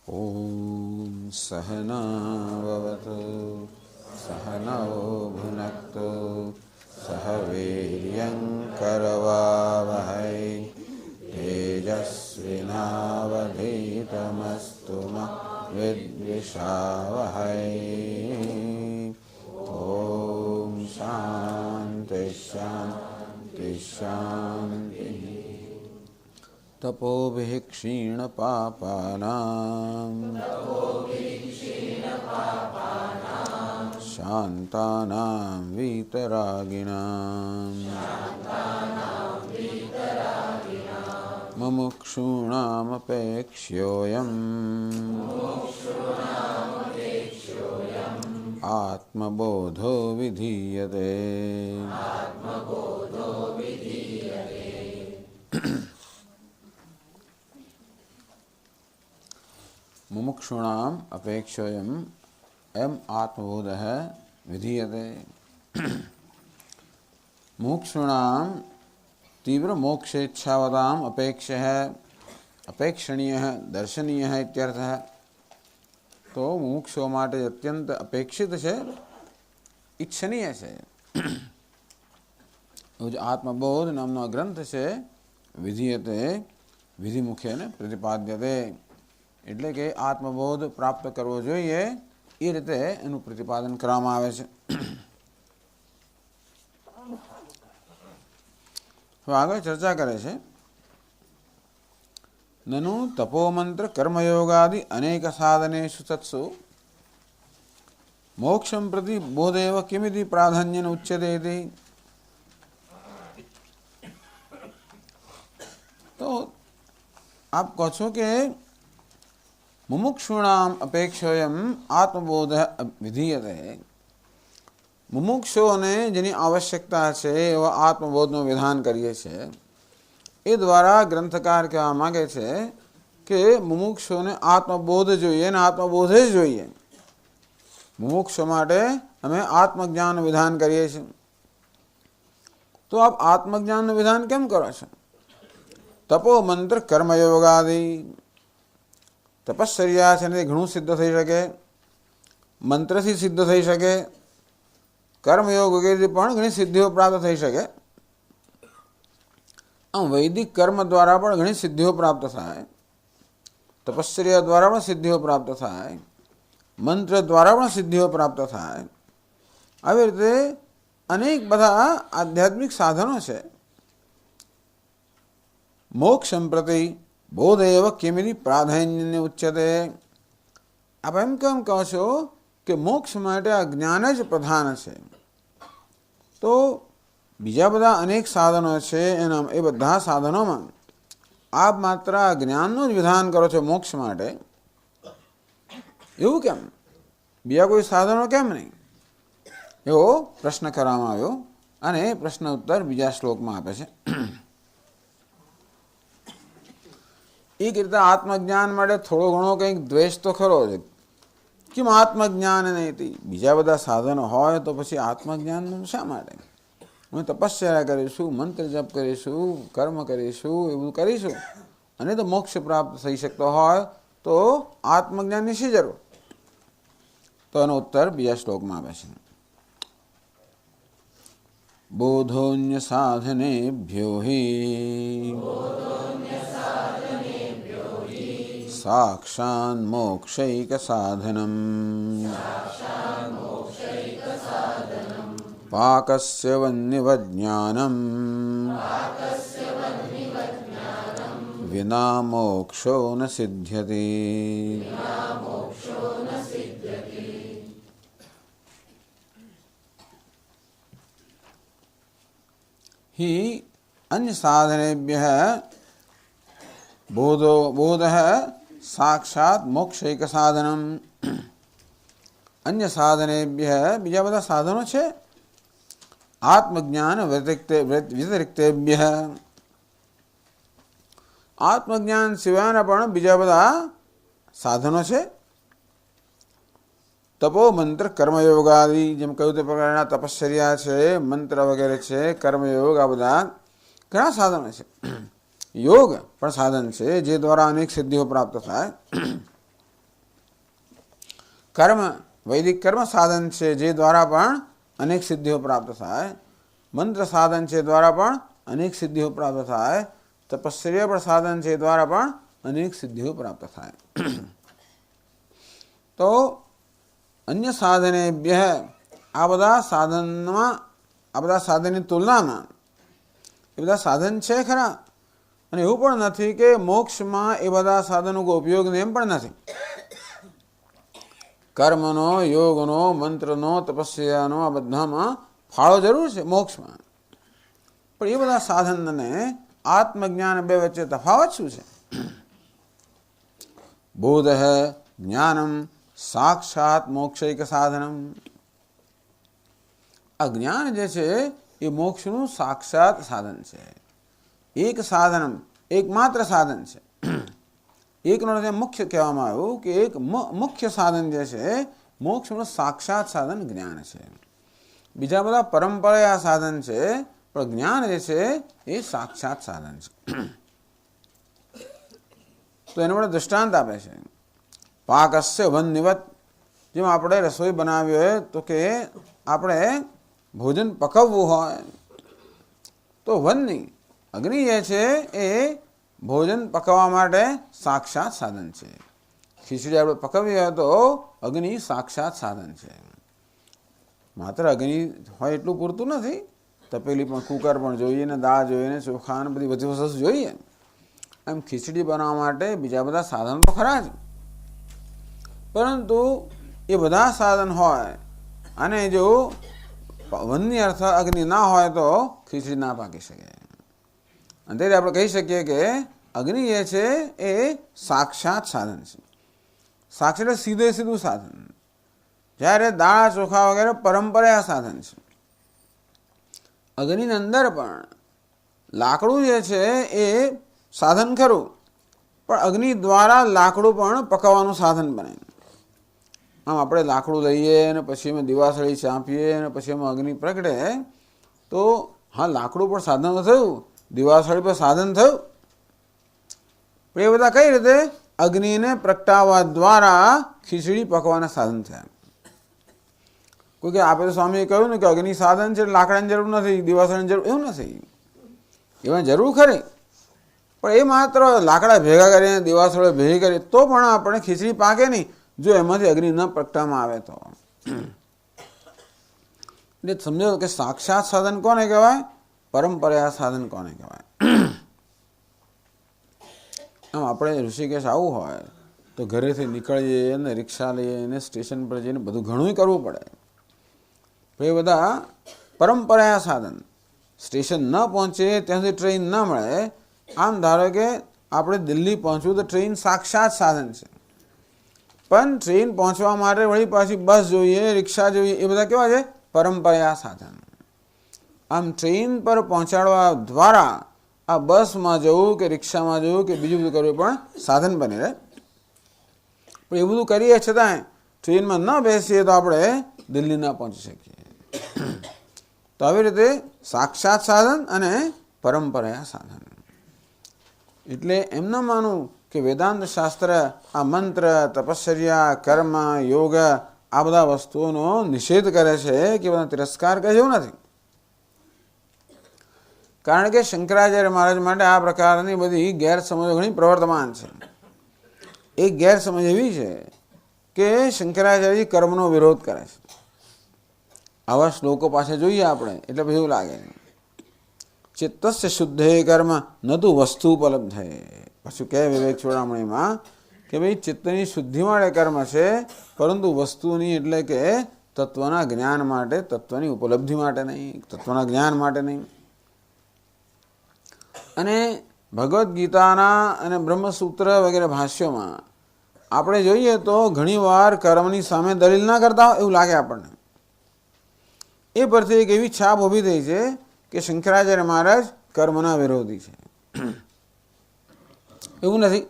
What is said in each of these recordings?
ॐ सहनाववतु सहनौ भुनक्तु सह वीर्यङ्करवावहै तेजस्विनावधीतमस्तु मा विद्विषावहै। ॐ शान्ति शान्ति शान्ति। तपोभिः क्षीणपापानां शान्तानां वीतरागिणां मुमुक्षूणामपेक्ष्योऽयम् आत्मबोधो विधीयते। मुमुक्षूणाम अपेक्षोयम एम आत्मबोधः विधीयते। मुमुक्षूणाम तीव्र मोक्षेच्छावताम अपेक्षः अपेक्षणीय दर्शनीय इत्यर्थः। तो मुमुक्षो माटे अत्यंत अपेक्षित है, इच्छनीय है। आत्मबोध नामनो ग्रंथ से विधीयते विधि मुखेन प्रतिपाद्यते। એટલે કે આત્મબોધ પ્રાપ્ત કરવો જોઈએ એ રીતે એનું પ્રતિપાદન કરવામાં આવે છે। હવે આગળ ચર્ચા કરે છે નનુ તપોમંત્ર કર્મયોગાદિ અનેક સાધનેષુ તત્સુ મોક્ષમ પ્રતિ બોધેવ કિમિતિ પ્રાધાન્યેન ઉચ્યતે ઇતિ। તો આપ કહો છો કે मुमुक्षूणाम अपेक्षोयम आत्मबोध विधीयते। मुमुक्षोने जेनी आवश्यकता है एवा आत्मबोधનું વિધાન કરીએ છે। એ દ્વારા ગ્રંથકાર કહેવા માંગે છે કે મુમુક્ષોને આત્મબોધ જોઈએ અને આત્મબોધે જ જોઈએ। મુમુક્ષો માટે અમે આત્મજ્ઞાન વિધાન કરીએ છીએ। તો આપ આત્મજ્ઞાનનું વિધાન કેમ કરો છો? તપો મંત્ર કર્મયોગાદિ તપશ્ચર્યા છે ને ઘણું સિદ્ધ થઈ શકે, મંત્રથી સિદ્ધ થઈ શકે, કર્મયોગ વગેરેથી પણ ઘણી સિદ્ધિઓ પ્રાપ્ત થઈ શકે। આમ વૈદિક કર્મ દ્વારા પણ ઘણી સિદ્ધિઓ પ્રાપ્ત થાય, તપશ્ચર્યા દ્વારા પણ સિદ્ધિઓ પ્રાપ્ત થાય, મંત્ર દ્વારા પણ સિદ્ધિઓ પ્રાપ્ત થાય। આવી રીતે અનેક બધા આધ્યાત્મિક સાધનો છે। મોક્ષ પ્રતિ બોધેવ કિમિતિ પ્રાધાન્ય ઉચ્યતે। આપ એમ કેમ કહો છો કે મોક્ષ માટે આ જ્ઞાન જ પ્રધાન છે? તો બીજા બધા અનેક સાધનો છે, એના એ બધા સાધનોમાં આપ માત્ર આ જ્ઞાનનું જ વિધાન કરો છો મોક્ષ માટે, એવું કેમ? બીજા કોઈ સાધનો કેમ નહીં? એવો પ્રશ્ન કરવામાં આવ્યો અને એ પ્રશ્ન ઉત્તર બીજા શ્લોકમાં આપે છે। એક રીતે આત્મજ્ઞાન માટે થોડો ઘણો કંઈક દ્વેષ તો ખરો છે। કેમ આત્મજ્ઞાન નહીં? બીજા બધા સાધનો હોય તો પછી આત્મજ્ઞાન શા માટે? હું તપસ્યા કરીશું, મંત્ર જપ કરીશું, કર્મ કરીશું, એ બધું કરીશું અને તો મોક્ષ પ્રાપ્ત થઈ શકતો હોય તો આત્મજ્ઞાનની શી જરૂર? તો એનો ઉત્તર બીજા શ્લોકમાં આવે છે। બોધોન્ય સાધનેભ્યો હિ साक्षान् मोक्षैक साधनम् पाकस्य वन्यवज्ञानम् विना मोक्षो न सिद्ध्यति। हि अन्य साधनेभ्यः बोधः साक्षात मोक्षैक साधनम। अन्य साधनेभ्य बीजा बधा साधनों छे आत्मज्ञान व्यतिरिक्तेभ्य। आत्मज्ञान सिवायना पण बीजा बधा साधनों छे। तपो मंत्र कर्मयोगादि जेम कह્યું તે પ્રકારના તપશ્ચર્યા છે, મંત્ર વગેરે છે, કર્મયોગ, આ બધા ઘણા સાધનો છે। योग પણ સાધન છે જે દ્વારા અનેક સિદ્ધિઓ પ્રાપ્ત થાય। કર્મ વૈદિક કર્મ સાધન છે, જે દ્વારા પણ અનેક સિદ્ધિઓ પ્રાપ્ત થાય. મંત્ર સાધન છે, દ્વારા પણ અનેક સિદ્ધિઓ પ્રાપ્ત થાય. તપશ્ચર્યા પણ સાધન છે, દ્વારા પણ અનેક સિદ્ધિઓ પ્રાપ્ત થાય. તો અન્ય સાધનેભ્ય આ બધા સાધનમાં, આ બધા સાધનની તુલનામાં એ બધા સાધન છે ખરા, અને એવું પણ નથી કે મોક્ષમાં એ બધા સાધનો કોઈ ઉપયોગ એમ પણ નથી. કર્મનો, યોગનો, મંત્રનો, તપસ્યાનો આ બધામાં ફાળો જરૂર છે મોક્ષમાં. પણ એ બધા સાધનને આત્મજ્ઞાન બે વચ્ચે તફાવત શું છે? બોધ જ્ઞાનમ સાક્ષાત મોક્ષૈક સાધનમ. આ જ્ઞાન જે છે એ મોક્ષનું સાક્ષાત સાધન છે. એક સાધનમ એકમાત્ર સાધન છે. એકનો મુખ્ય કહેવામાં આવ્યું કે એક મુખ્ય સાધન જે છે મોક્ષનું સાક્ષાત સાધન જ્ઞાન છે. બીજા બધા પરંપરા સાધન છે, પણ જ્ઞાન જે છે એ સાક્ષાત સાધન છે. તો એના માટે દૃષ્ટાંત આપે છે. પાકસ્ય વન્નિવત. જેમ આપણે રસોઈ બનાવી હોય તો કે આપણે ભોજન પકવવું હોય તો વનની અગ્નિ જે છે એ ભોજન પકવવા માટે સાક્ષાત સાધન છે. ખીચડી આપણે પકવવી હોય તો અગ્નિ સાક્ષાત સાધન છે. માત્ર અગ્નિ હોય એટલું પૂરતું નથી. તપેલી પણ, કુકર પણ જોઈએ ને, દાળ જોઈએ ને, ચોખા ને બધી વસ્તુ જોઈએ. એમ ખીચડી બનાવવા માટે બીજા બધા સાધનો તો ખરા જ, પરંતુ એ બધા સાધન હોય અને જો વનની અર્થ અગ્નિ ના હોય તો ખીચડી ના પાકી શકે. અને તેથી આપણે કહી શકીએ કે અગ્નિ જે છે એ સાક્ષાત સાધન છે. સાક્ષાત સીધું સાધન. જ્યારે દાળ ચોખા વગેરે પરંપરા સાધન છે. અગ્નિની અંદર પણ લાકડું જે છે એ સાધન ખરું, પણ અગ્નિ દ્વારા લાકડું પણ પકાવવાનું સાધન બને. આમ આપણે લાકડું લઈએ અને પછી એમાં દિવાસળી ચાંપીએ અને પછી એમાં અગ્નિ પ્રગટે તો હા, લાકડું પણ સાધન થયું, દિવાસળી પણ સાધન થયું. પણ એ બધા કઈ રીતે? અગ્નિને પ્રગટાવવા દ્વારા ખીચડી પકવાના સાધન થયા. કોઈ કે આપણે તો સ્વામીએ કહ્યું ને કે અગ્નિ સાધન છે, લાકડાની જરૂર નથી, દિવાસળીની જરૂર, એવું નથી. એમાં જરૂર ખરી, પણ એ માત્ર લાકડા ભેગા કરીને, દિવાસળો ભેગી કરી તો પણ આપણે ખીચડી પાકે નહીં, જો એમાંથી અગ્નિ ન પ્રગટાવવામાં આવે તો. એટલે સમજો કે સાક્ષાત સાધન કોને કહેવાય, પરંપરા સાધન કોને કહેવાય. આમ આપણે ઋષિકેશ આવવું હોય તો ઘરેથી નીકળીએ ને રિક્ષા લઈએ ને સ્ટેશન પર જઈને બધું ઘણું કરવું પડે. એ બધા પરંપરા સાધન. સ્ટેશન ન પહોંચે ત્યાંથી ટ્રેન ન મળે. આમ ધારો કે આપણે દિલ્હી પહોંચવું તો ટ્રેન સાક્ષાત સાધન છે, પણ ટ્રેન પહોંચવા માટે વળી પાછી બસ જોઈએ, રિક્ષા જોઈએ, એ બધા કેવા છે? પરંપરા સાધન. આમ ટ્રેન પર પહોંચાડવા દ્વારા આ બસમાં જવું કે રિક્ષામાં જવું કે બીજું બધું કરવું પણ સાધન બને રહે. પણ એ બધું કરીએ છતાંય ટ્રેનમાં ન બેસીએ તો આપણે દિલ્હી ના પહોંચી શકીએ. તો આવી રીતે સાક્ષાત સાધન અને પરંપરા સાધન. એટલે એમ ન માનું કે વેદાંત શાસ્ત્ર આ મંત્ર, તપશ્ચર્યા, કર્મ, યોગ આ બધા વસ્તુઓનો નિષેધ કરે છે કે બધા તિરસ્કાર કરે છે, એવું નથી. કારણ કે શંકરાચાર્ય મહારાજ માટે આ પ્રકારની બધી ગેરસમજો ઘણી પ્રવર્તમાન છે. એક ગેરસમજ એવી છે કે શંકરાચાર્ય કર્મનો વિરોધ કરે છે. આવા શ્લોકો પાસે જોઈએ આપણે એટલે પછી એવું લાગે ચિત્તસ્ય શુદ્ધે કર્મ ન તું વસ્તુ ઉપલબ્ધ. પછી કહે વિવેક ચૂડામણીમાં કે ભાઈ ચિત્તની શુદ્ધિ માટે કર્મ છે, પરંતુ વસ્તુની એટલે કે તત્વના જ્ઞાન માટે, તત્વની ઉપલબ્ધિ માટે નહીં, તત્વના જ્ઞાન માટે નહીં. અને ભગવદ્ ગીતાના અને બ્રહ્મસૂત્ર વગેરે ભાષ્યોમાં આપણે જોઈએ તો ઘણીવાર કર્મની સામે દલીલ ના કરતા હોય એવું લાગે આપણને. એ પરથી એક એવી છાપ ઊભી થઈ છે કે શંકરાચાર્ય મહારાજ કર્મના વિરોધી છે. એવું નથી,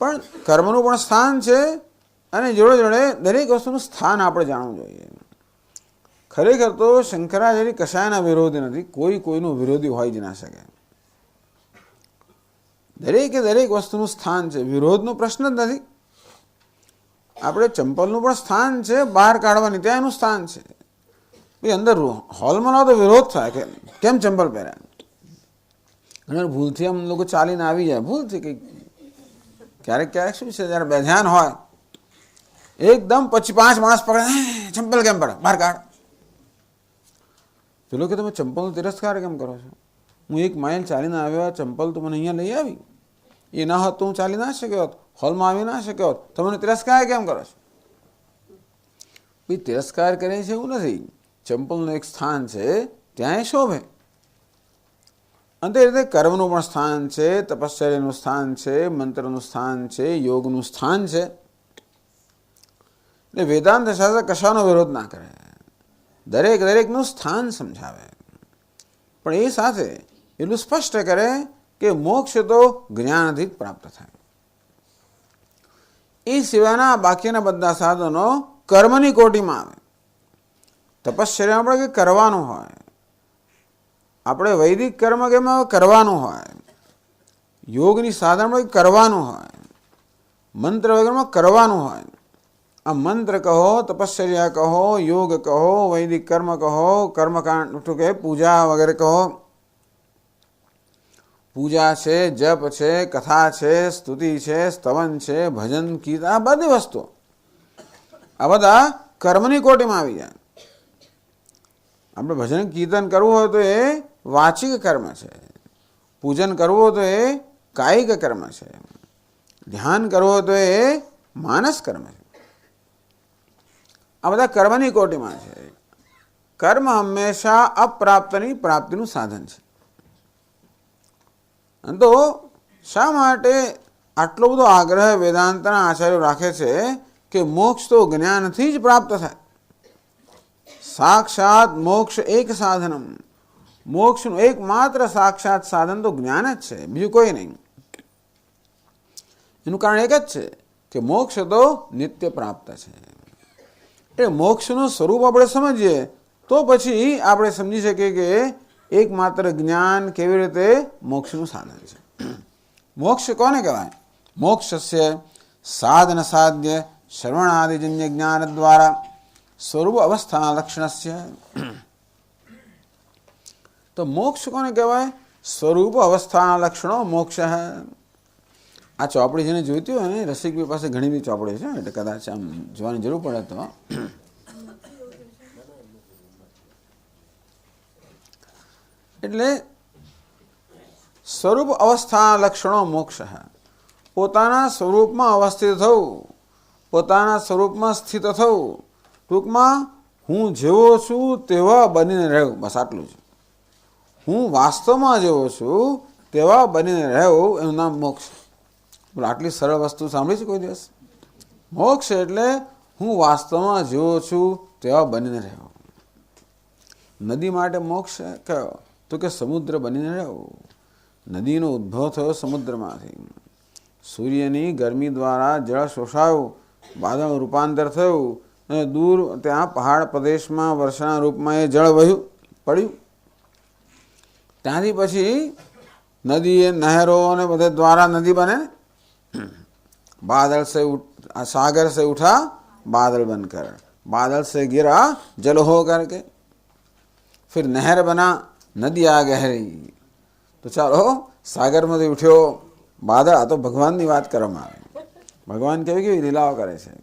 પણ કર્મનું પણ સ્થાન છે અને જોડે જોડે દરેક વસ્તુનું સ્થાન આપણે જાણવું જોઈએ. ખરેખર તો શંકરાચાર્ય કશાયના વિરોધી નથી, કોઈ કોઈનું વિરોધી હોય જ ના શકે. દરેકે દરેક વસ્તુનું સ્થાન છે, વિરોધનો પ્રશ્ન જ નથી. આપણે ચંપલનું પણ સ્થાન છે, બહાર કાઢવાની ત્યાં એનું સ્થાન છે. ભાઈ અંદર હોલમાં ના તો વિરોધ થાય કે કેમ ચંપલ પહેર્યા. અને ભૂલથી આમ લોકો ચાલીને આવી જાય, ભૂલથી કંઈક ક્યારેક ક્યારેક શું છે, જ્યારે બેધ્યાન હોય એકદમ પછી 5 માણસ પકડે, ચંપલ કેમ પડે, બહાર કાઢ. પેલો કે તમે ચંપલનો તિરસ્કાર કેમ કરો છો? હું 1 માઇલ ચાલીને આવ્યો, ચંપલ તો મને અહીંયા લઈ આવી, એ ના હોત તો હું ચાલી ના શક્યો હોત, હોલમાં આવી ના શક્યો હોત, તમે તિરસ્કાર કેમ કરો છો? ભાઈ તિરસ્કાર કરે છે એવું નથી, ચંપલનું એક સ્થાન છે, ત્યાં શોભે. અને તે રીતે કર્મનું પણ સ્થાન છે, તપશ્ચર્યાનું સ્થાન છે, મંત્રનું સ્થાન છે, યોગનું સ્થાન છે. એટલે વેદાંત શાસ્ત્ર કશાનો વિરોધ ના કરે, દરેકનું સ્થાન સમજાવે, પણ એ સાથે એટલું સ્પષ્ટ કરે કે મોક્ષ તો જ્ઞાનથી જ પ્રાપ્ત થાય. એ સિવાયના બાકીના બધા સાધનો કર્મની કોટીમાં આવે. તપશ્ચર્યા આપણે કંઈ કરવાનું હોય, આપણે વૈદિક કર્મ કેમ કરવાનું હોય, યોગની સાધનમાં કરવાનું હોય, મંત્ર વગેરેમાં કરવાનું હોય. આ મંત્ર કહો, તપશ્ચર્યા કહો, યોગ કહો, વૈદિક કર્મ કહો, કર્મકાંડ કે પૂજા વગેરે કહો, પૂજા છે, જપ છે, કથા છે, સ્તુતિ છે, સ્તવન છે, ભજન, કીર્તન, આ બધી વસ્તુ આ બધા કર્મની કોટીમાં આવી જાય. આપણે ભજન કીર્તન કરવું હોય તો એ વાચિક કર્મ છે, પૂજન કરવું હોય તો એ કાયિક કર્મ છે, ધ્યાન કરવું હોય તો એ માનસ કર્મ છે. આ બધા કર્મની કોટીમાં છે. કર્મ હંમેશા અપ્રાપ્તની પ્રાપ્તિનું સાધન છે. તો શા માટે આટલો બધો આગ્રહ વેદાંતના આચાર્યો રાખે છે કે મોક્ષ તો જ્ઞાનથી જ પ્રાપ્ત થાય? સાક્ષાત મોક્ષ એક સાધનમ, મોક્ષનું એકમાત્ર સાક્ષાત સાધન તો જ્ઞાન જ છે, બીજું કોઈ નહીં. એનું કારણ એક જ છે કે મોક્ષ તો નિત્ય પ્રાપ્ત છે. એટલે મોક્ષનું સ્વરૂપ આપણે સમજીએ તો પછી આપણે સમજી શકીએ કે એકમાત્ર જ્ઞાન કેવી રીતે મોક્ષનું સાધન છે. મોક્ષ કોને કહેવાય? મોક્ષસ્ય સાધન સાધ્ય શ્રવણાદિજન્ય જ્ઞાન દ્વારા સ્વરૂપ અવસ્થા લક્ષણસ્ય. તો મોક્ષ કોને કહેવાય? સ્વરૂપ અવસ્થા લક્ષણો મોક્ષ. આ ચોપડી જેને જોઈતી હોય ને, રસિકભાઈ પાસે ઘણી બધી ચોપડી છે, એટલે કદાચ આમ જોવાની જરૂર પડે તો. એટલે સ્વરૂપ અવસ્થા લક્ષણો મોક્ષ. પોતાના સ્વરૂપમાં અવસ્થિત થવું, પોતાના સ્વરૂપમાં સ્થિત થવું, ટૂંકમાં હું જેવો છું તેવા બનીને રહેવું, બસ આટલું જ. હું વાસ્તવમાં જેવો છું તેવા બનીને રહેવું, એનું નામ મોક્ષ. બોલો, આટલી સરળ વસ્તુ સાંભળી છે કોઈ દિવસ? મોક્ષ એટલે હું વાસ્તવમાં જેવો છું તેવા બનીને રહેવું. નદી માટે મોક્ષ કયો? તો કે સમુદ્ર બનીને રહેવું. નદીનો ઉદ્ભવ થયો સમુદ્રમાંથી, સૂર્યની ગરમી દ્વારા જળ શોષાયું, વાદળ રૂપાંતર થયું, અને દૂર ત્યાં પહાડ પ્રદેશમાં વર્ષાના રૂપમાં એ જળ વહ્યું પડ્યું. ત્યાંથી પછી નદી એ નહેરો અને બધે દ્વારા નદી બને. बादल से सागर से उठा बादल बनकर, बादल से गिरा जल हो करके, फिर नहर बना नदी आ गहरी. तो ચાલો સાગરમાંથી ઉઠ્યો બાદળ. આ તો ભગવાનની વાત કરવામાં આવે. ભગવાન કેવી લીલાઓ કરે છે.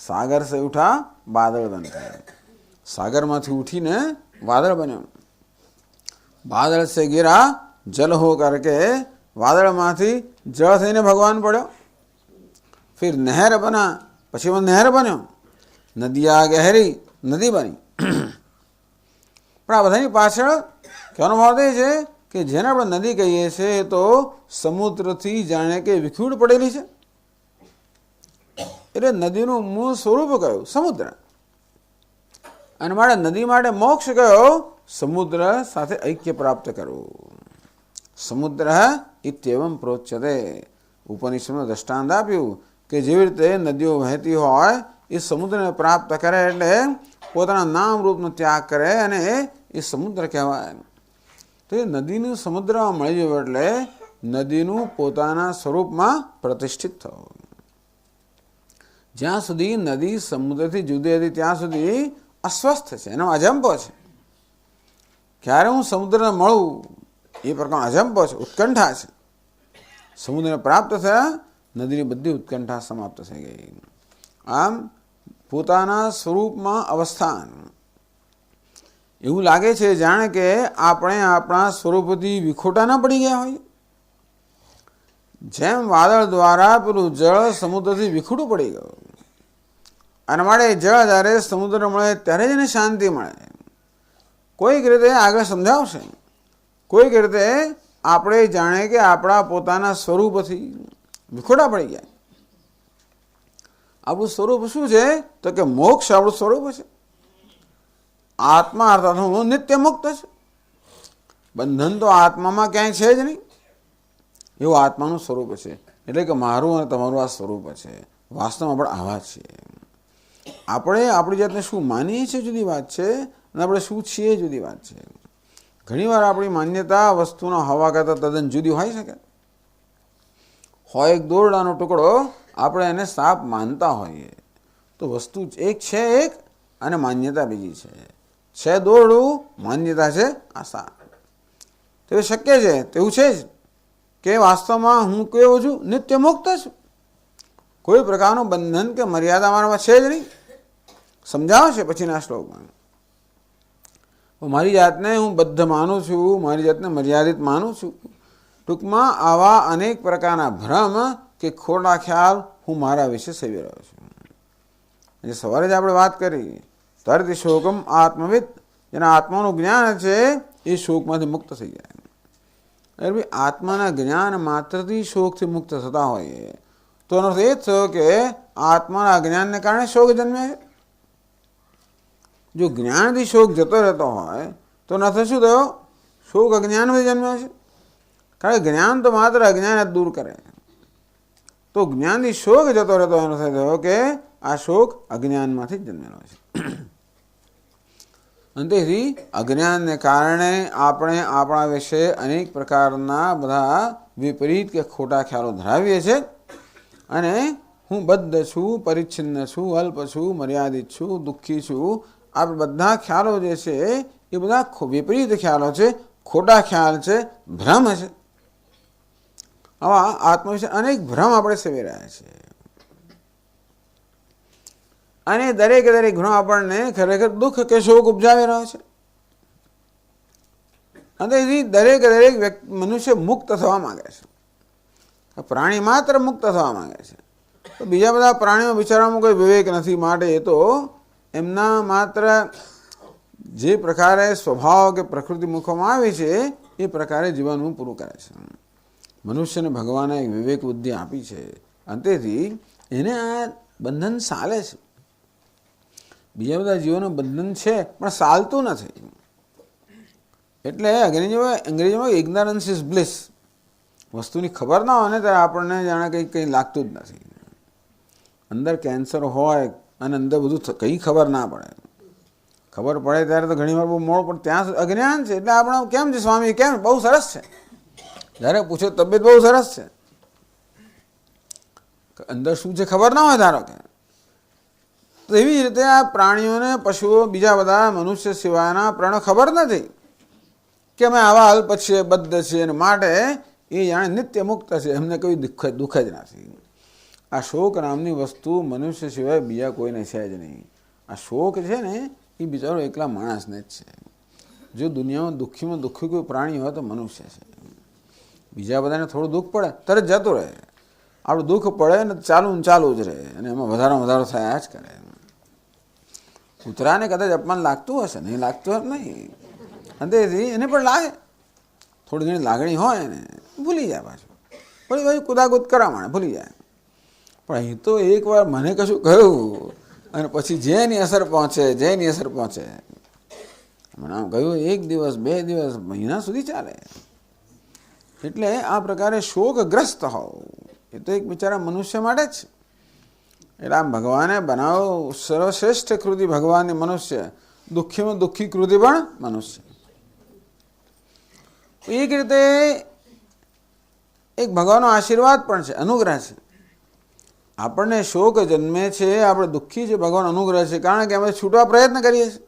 સાગર સે ઉઠા બાદળ બનकर, સાગરમાંથી ઉઠીને વાદળ બન્યો. બાદળ સે ગિરા જલ હો કરકે, વાદળમાંથી જળ થઈને ભગવાન પડ્યો. फिर नहर बना, પછી નહેર બન્યો. નદી આ ગહેરી, નદી બની. પણ આ બધાની પાછળ કહેવાનો ભાવ એ છે કે જેને આપણે નદી કહીએ છીએ તો સમુદ્રથી જાણે કે વિખૂડ પડેલી છે. એટલે નદીનું મૂળ સ્વરૂપ કયું? સમુદ્ર. અને માટે નદી માટે મોક્ષ કયો? સમુદ્ર સાથે ઐક્ય પ્રાપ્ત કરવું. સમુદ્ર ઇત્યેવમ પ્રોચ્યતે. ઉપનિષદનું દ્રષ્ટાંત આપ્યું કે જેવી રીતે નદીઓ વહેતી હોય એ સમુદ્રને પ્રાપ્ત કરે એટલે પોતાના નામ રૂપનો ત્યાગ કરે અને એ સમુદ્ર કહેવાય. તો એ નદીનું સમુદ્રમાં મળી જવું એટલે નદીનું પોતાના સ્વરૂપમાં પ્રતિષ્ઠિત થવું. જ્યાં સુધી નદી સમુદ્રથી જુદી હતી ત્યાં સુધી અસ્વસ્થ છે, એનો અજંપો છે. ક્યારે હું સમુદ્રને મળું એ પ્રકારનો અજંપો છે, ઉત્કંઠા છે. સમુદ્રને પ્રાપ્ત થયા, નદીની બધી ઉત્કંઠા સમાપ્ત થઈ ગઈ. આમ પોતાના સ્વરૂપમાં અવસ્થાન, એવું લાગે છે જાણે કે આપણે આપણા સ્વરૂપથી વિખોટા ન પડી ગયા હોય. જેમ વાદળ દ્વારા પેલું જળ સમુદ્રથી વિખૂટું પડી ગયું, અને માટે જળ જ્યારે સમુદ્ર મળે ત્યારે જ એને શાંતિ મળે. કોઈક રીતે આગળ સમજાવશે, કોઈક રીતે આપણે જાણે કે આપણા પોતાના સ્વરૂપથી વિખોટા પડી ગયા. આપણું સ્વરૂપ શું છે? તો કે મોક્ષ આપણું સ્વરૂપ છે. આત્મા અર્થાત હું નિત્ય મુક્ત છે. બંધન તો આત્મામાં ક્યાંય છે જ નહીં. એવું આત્માનું સ્વરૂપ છે. એટલે કે મારું અને તમારું આ સ્વરૂપ છે. વાસ્તવમાં આપણે આવા છીએ. આપણે આપણી જાતને શું માનીએ છીએ જુદી વાત છે, અને આપણે શું છીએ જુદી વાત છે. ઘણીવાર આપણી માન્યતા વસ્તુના હવા કરતાં તદ્દન જુદી હોઈ શકે. હોય એક દોરડાનો ટુકડો, આપણે એને સાપ માનતા હોઈએ તો વસ્તુ એક છે એક, અને માન્યતા બીજી છે દોરડું, માન્યતા છે આ સાપ. તો એ શક્ય છે, તેવું છે જ કે વાસ્તવમાં હું કેવું છું? નિત્ય મુક્ત છું. કોઈ પ્રકારનું બંધન કે મર્યાદા મારામાં છે જ નહીં. સમજાવશે પછીના શ્લોકમાં. મારી જાતને હું બદ્ધ માનું છું, મારી જાતને મર્યાદિત માનું છું. ટૂંકમાં આવા અનેક પ્રકારના ભ્રમ કે ખોટા ખ્યાલ હું મારા વિશે સેવી રહ્યો છું. જે સવારે જ આપણે વાત કરી, તરત શોકમ આત્મવિદ, જેના આત્માનું જ્ઞાન છે એ શોકમાંથી મુક્ત થઈ જાય. અરે ભાઈ, આત્માના જ્ઞાન માત્રથી શોકથી મુક્ત થતા હોઈએ તો એનો અર્થ એ જ થયો કે આત્માના અજ્ઞાનને કારણે શોક જન્મે છે. જો જ્ઞાનથી શોક જતો રહેતો હોય તો નથી શું થયો? શોક અજ્ઞાનમાંથી જન્મ્યો છે. કારણ કે જ્ઞાન તો માત્ર અજ્ઞાન જ દૂર કરે. તો જ્ઞાનથી શોક જતો રહેતો એનો થયો કે આ શોક અજ્ઞાનમાંથી જ જન્મેલો છે. અને તેથી અજ્ઞાનને કારણે આપણે આપણા વિશે અનેક પ્રકારના બધા વિપરીત કે ખોટા ખ્યાલો ધરાવીએ છીએ. અને હું બદ્ધ છું, પરિચ્છિન્ન છું, અલ્પ છું, મર્યાદિત છું, દુઃખી છું, આ બધા ખ્યાલો જે છે એ બધા વિપરીત ખ્યાલો છે, ખોટા ખ્યાલ છે, ભ્રમ છે. આવા આત્મા વિશે અનેક ભ્રમ આપણે સેવી રહ્યા છીએ. અને દરેકે દરેક ભ્રમ આપણને ખરેખર દુઃખ કે શોક ઉપજાવી રહ્યો છે. અને દરેક મનુષ્ય મુક્ત થવા માંગે છે. પ્રાણી માત્ર મુક્ત થવા માંગે છે. તો બીજા બધા પ્રાણીઓ બિચારામાં કોઈ વિવેક નથી, માટે એ તો એમના માત્ર જે પ્રકારે સ્વભાવ કે પ્રકૃતિ મૂકવામાં આવી છે એ પ્રકારે જીવનનું પૂરું કરે છે. મનુષ્યને ભગવાને એક વિવેક બુદ્ધિ આપી છે, અને તેથી એને આ બંધન ચાલે છે. બીજા બધા જીવોનું બંધન છે પણ ચાલતું નથી. એટલે અંગ્રેજીમાં ઇગ્નોરન્સ ઇઝ બ્લિસ. વસ્તુની ખબર ના હોય ને ત્યારે આપણને જાણે કંઈ લાગતું જ નથી. અંદર કેન્સર હોય અને અંદર બધું કંઈ ખબર ના પડે. ખબર પડે ત્યારે તો ઘણી વાર બહુ મોડું, પણ ત્યાં અજ્ઞાન છે. એટલે આપણે કેમ છે સ્વામી, કેમ? બહુ સરસ છે. જ્યારે પૂછો તબિયત બહુ સરસ છે. અંદર શું છે ખબર ના હોય ધારો કે. તો એવી જ રીતે આ પ્રાણીઓને, પશુઓ, બીજા બધા મનુષ્ય સિવાયના પ્રાણીઓ ખબર નથી કે અમે આવા અલ્પ છીએ, બદ્ધ છીએ, અને માટે એ જાણે નિત્ય મુક્ત છે. એમને કોઈ દુઃખ જ નથી. આ શોક નામની વસ્તુ મનુષ્ય સિવાય બીજા કોઈને છે જ નહીં. આ શોક છે ને એ બિચારો એકલા માણસને જ છે. જો દુનિયામાં દુઃખીમાં દુઃખી કોઈ પ્રાણી હોય તો મનુષ્ય છે. બીજા બધાને થોડું દુઃખ પડે તરત જતું રહે. આપણું દુઃખ પડે ને ચાલુ જ રહે, અને એમાં વધારો થયા જ કરે. કૂતરાને કદાચ અપમાન લાગતું હશે, નહીં લાગતું હશે નહીં, અને તેથી એને પણ લાગે. થોડી ઘણી લાગણી હોય ને ભૂલી જાય, પાછું પછી કુદાકૂદ કરવા માંડે, ભૂલી જાય. પણ અહીં તો એકવાર મને કશું કહ્યું અને પછી જેની અસર પહોંચે મને આમ કહ્યું, 1 દિવસ 2 દિવસ મહિના સુધી ચાલે. એટલે આ પ્રકારે શોકગ્રસ્ત હોવ એ તો એક બિચારા મનુષ્ય માટે જ. એટલે આમ ભગવાને બનાવો સર્વશ્રેષ્ઠ કૃતિ ભગવાનની મનુષ્ય, દુઃખીમાં દુઃખી કૃતિ પણ મનુષ્ય. એક રીતે એક ભગવાનનો આશીર્વાદ પણ છે, અનુગ્રહ છે. આપણને શોક જન્મે છે, આપણે દુઃખી છે, ભગવાન અનુગ્રહ છે, કારણ કે અમે છૂટવા પ્રયત્ન કરીએ છીએ.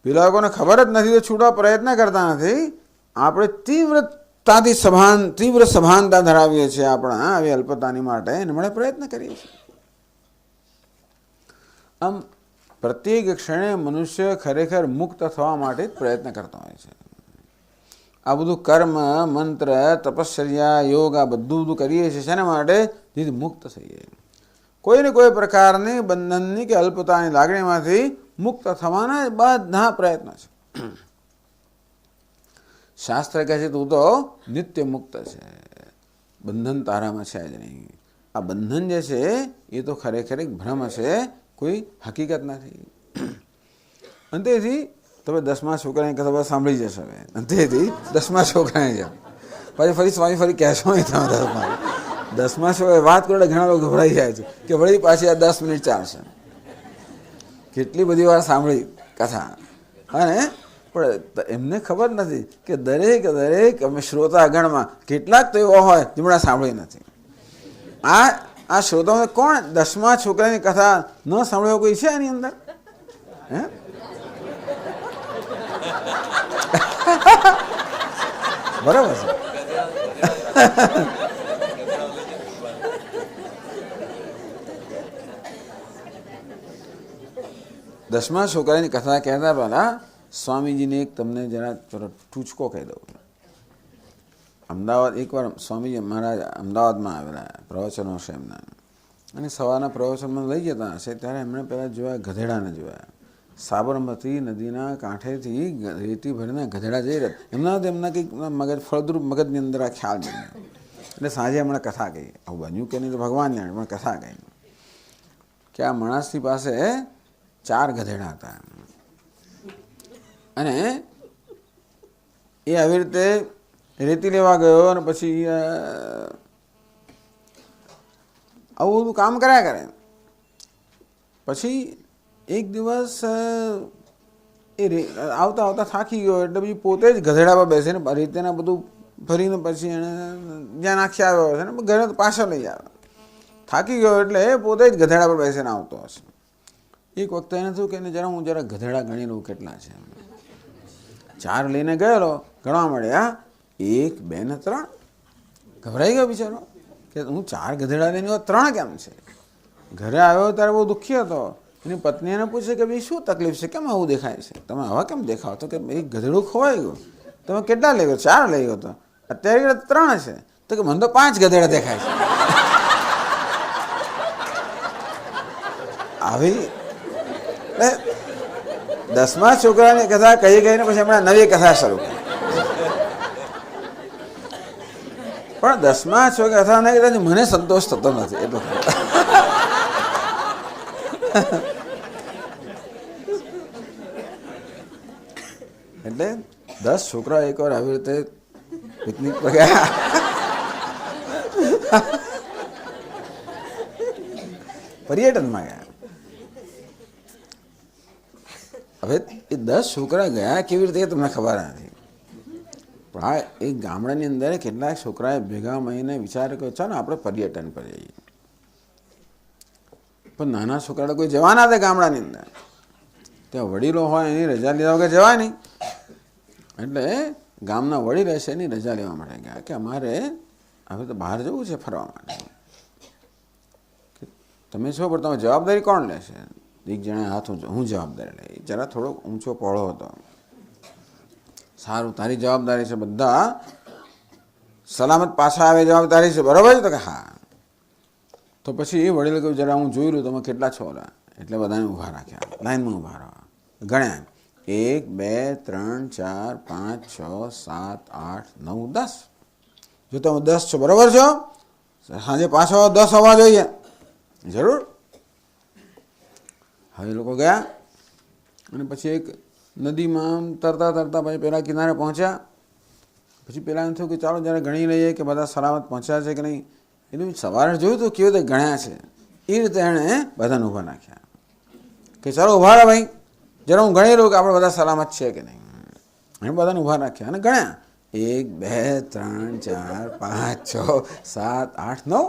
પેલા લોકોને ખબર જ નથી તો છૂટવા પ્રયત્ન કરતા નથી. આપણે તીવ્ર સભાનતા ધરાવીએ છીએ આપણા આવી અલ્પતાની માટે, એને મળે પ્રયત્ન કરીએ છીએ. આમ પ્રત્યેક ક્ષણે મનુષ્ય ખરેખર મુક્ત થવા માટે જ પ્રયત્ન કરતો હોય છે. આ બધું કર્મ, મંત્ર, તપશ્ચર્યા, યોગ આ બધું કરીએ છીએ શેના માટે? જેથી મુક્ત થઈએ, કોઈને કોઈ પ્રકારની બંધનની કે અલ્પતાની લાગણીમાંથી મુક્ત થવાના બધા પ્રયત્ન છે. શાસ્ત્ર કહે છે તું તો નિત્ય મુક્ત છે, બંધન તારામાં છે જ નહીં. આ બંધન જે છે એ તો ખરેખર એક ભ્રમ છે, કોઈ હકીકત નથી. અને તેથી તમે 10મા છોકરાની કથા સાંભળી જશો. તેથી 10મા છોકરાને જાઓ, પછી ફરી સ્વામી ફરી કહેશો નહીં તમે 10મા છોકરા વાત કરો ઘણા લોકો ગભરાઈ જાય છે કે વળી પાછી આ 10 મિનિટ ચાલશે. કેટલી બધી વાર સાંભળી કથા, અને પણ એમને ખબર નથી કે દરેક અમે શ્રોતાગણમાં કેટલાક તો એવા હોય જેમણે સાંભળી નથી. આ શ્રોતાઓ કોણ 10મા છોકરાની કથા ન સાંભળ્યો કોઈ છે આની અંદર? હે બરાબર છે. 10મા છોકરાની કથા કહેતા પહેલા સ્વામીજીને એક તમને જરા ટૂચકો કહી દઉં. અમદાવાદ એકવાર સ્વામીજી મહારાજ અમદાવાદમાં આવેલા, પ્રવચનો હશે એમના, અને સવારના પ્રવચનમાં લઈ જતા હશે ત્યારે એમણે પહેલાં જોયા ગધેડાને જોયા. સાબરમતી નદીના કાંઠેથી રેતી ભરીને ગધેડા જઈ રહ્યા. એમના કંઈક ફળદ્રુપ મગજની અંદર આ ખ્યાલ બન્યો. એટલે સાંજે હમણાં કથા કહી, આવું બન્યું કે નહીં તો ભગવાન જાણે, પણ કથા કહી કે આ માણસની પાસે 4 ગધેડા હતા, અને એ આવી રીતે રેતી લેવા ગયો અને પછી આવું બધું કામ કર્યા કરે. પછી એક દિવસ એ આવતા થાકી ગયો, એટલે પછી પોતે જ ગધેડા પર બેસીને રેતીના બધું ભરીને પછી એને જ્યાં નાખી આવ્યો હશે ને ઘરે પાછો લઈ આવ્યો. થાકી ગયો એટલે એ પોતે જ ગધેડા પર બેસીને આવતો હશે. એક વખતે એને થયું કે એને હું જરા ગધેડા ગણી લઉં કેટલા છે. 4 લઈને ગયેલો, ગણવા મળ્યા 1, 2 ને 3. ગભરાઈ ગયો બિચારો કે હું 4 ગધેડા લઈને 3 કેમ છે. ઘરે આવ્યો ત્યારે બહુ દુઃખી હતો. એની પત્ની એને પૂછે કે ભાઈ શું તકલીફ છે, કેમ આવું દેખાય છે, તમે આવા કેમ દેખાવ? તો કે એક ગધેડું ખોવાઈ ગયું. તમે કેટલા લઈ ગયો? 4 લઈ ગયો તો અત્યારે 3 છે. તો કે મને તો 5 ગધેડા દેખાય છે. આવી 10મા છોકરાની કથા કહી ગઈને પછી હમણાં નવી કથા શરૂ કરી. પણ 10મા છોકરા કથા નહીં કહેતા મને સંતોષ થતો નથી એટલું. એટલે 10 છોકરા એકવાર આવી રીતે પિકનિક પર ગયા, પર્યટનમાં ગયા. હવે એ 10 છોકરા ગયા કેવી રીતે તમને ખબર નથી, પણ આ એક ગામડાની અંદર કેટલાક છોકરાએ ભેગા મળીને વિચાર કર્યો ચાલો આપણે પર્યટન પર જઈએ. પણ નાના છોકરા કોઈ જવાના હતા ગામડાની અંદર, ત્યાં વડીલો હોય એની રજા લીધા વગર જવાય નહીં. એટલે ગામના વડીલ હશે એની રજા લેવા માટે ગયા કે અમારે હવે તો બહાર જવું છે ફરવા માટે. તમે છો પણ તમે જવાબદારી કોણ લેશે? એક જણા હાથ હું જવાબદારી લઈ. જરા થોડો ઊંચો પહોળો હતો. સારું, તારી જવાબદારી છે, બધા સલામત પાછા આવે જવાબદારી છે, બરાબર છે? તો કે હા. તો પછી એ વડીલ કહ્યું જરા હું જોઈ લઉં તમે કેટલા છો. એટલે બધાને ઊભા રાખ્યા, લાઈનમાં ઊભા રહ્યા, ગણ્યા 1, 2, 3, 4, 5, 6, 7, 8, 9, 10. જો તમે 10 છો, બરાબર છો? સાંજે પાછો 10 આવવા જોઈએ જરૂર. હવે લોકો ગયા અને પછી એક નદીમાં તરતા પછી પેલા કિનારે પહોંચ્યા. પછી પેલા એમ થયું કે ચાલો જરા ગણી લઈએ કે બધા સલામત પહોંચ્યા છે કે નહીં. એટલે સવારે જોયું તો કેવી રીતે ગણ્યા છે એ રીતે એણે બધાને ઊભા નાખ્યા કે ચાલો ઊભા રહો ભાઈ, જરા હું ગણી લઉં કે આપણે બધા સલામત છે કે નહીં. એણે બધાને ઊભા રાખ્યા અને ગણ્યા 1, 2, 3, 4, 5, 6, 7, 8, 9.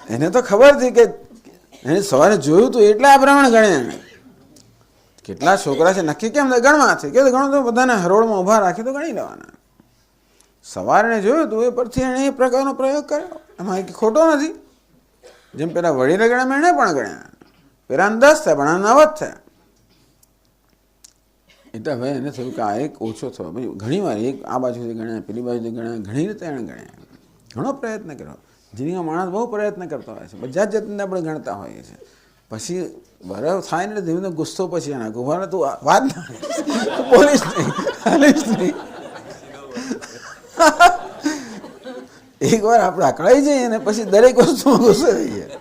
એને તો ખબર હતી કે એને સવારે જોયું હતું એટલે આ પ્રમાણે ગણ્યા. એને કેટલા છોકરા છે નક્કી કેમ ગણવા છે કે ગણો તો બધાને હરોળમાં ઊભા રાખી તો ગણી લેવાના. સવારે જોયું હતું એ પરથી એણે એ પ્રકારનો પ્રયોગ કર્યો. એમાં એક ખોટો નથી. જેમ પેલા વડીલે ગણ્યા એણે પણ ગણ્યા. પેલા 10 થયા પણ 9 જ થયા. એટલે હવે એને થયું કે આ એક ઓછો થયો. પછી ઘણી વાર એક આ બાજુથી ગણ્યા, પેલી બાજુથી ગણ્યા, ઘણી રીતે એણે ગણ્યા. ઘણો પ્રયત્ન કર્યો. જેની માણસ બહુ પ્રયત્ન કરતો હોય છે, બધા જ જાતને આપણે ગણતા હોઈએ છીએ. પછી બરાબર થાય ને ધીમે ધીમે ગુસ્સો પછી એના ગુભાને તું વાત ના બોલીશ નહીં, હાલીશ નહીં. એક વાર આપણે અકળાઈ જઈએ ને પછી દરેક વસ્તુમાં ગુસ્સો થઈ જાય.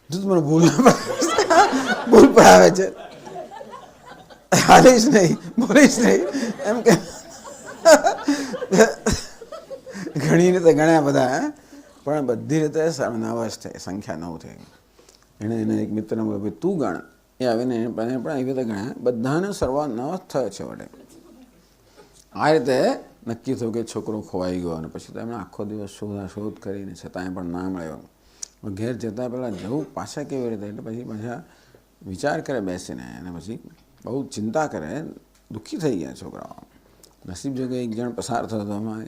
તું મને ભૂલ પણ આવે છે, હાલીશ નહીં, બોલીશ નહીં એમ કે ઘણી રીતે ગણ્યા બધા. પણ બધી રીતે નવશ થઈ, સંખ્યા 9 થઈ. એણે એને એક મિત્રને બોલ્યો ભાઈ તું ગણ. એ આવીને એને પણ એવી રીતે ગણ્યા. બધાને સર્વા 9 થયો છે વડે. આ રીતે નક્કી થયું કે છોકરો ખોવાઈ ગયો. અને પછી તો એમણે આખો દિવસ શોધ કરીને છતાંય પણ ના મળ્યો. ઘેર જતાં પહેલાં જવું પાછા કેવી રીતે, એટલે પછી પાછા વિચાર કરે બેસીને. અને પછી બહુ ચિંતા કરે, દુઃખી થઈ ગયા છોકરાઓ. નસીબ જો કે એક જણ પસાર થયો હતો. એમાં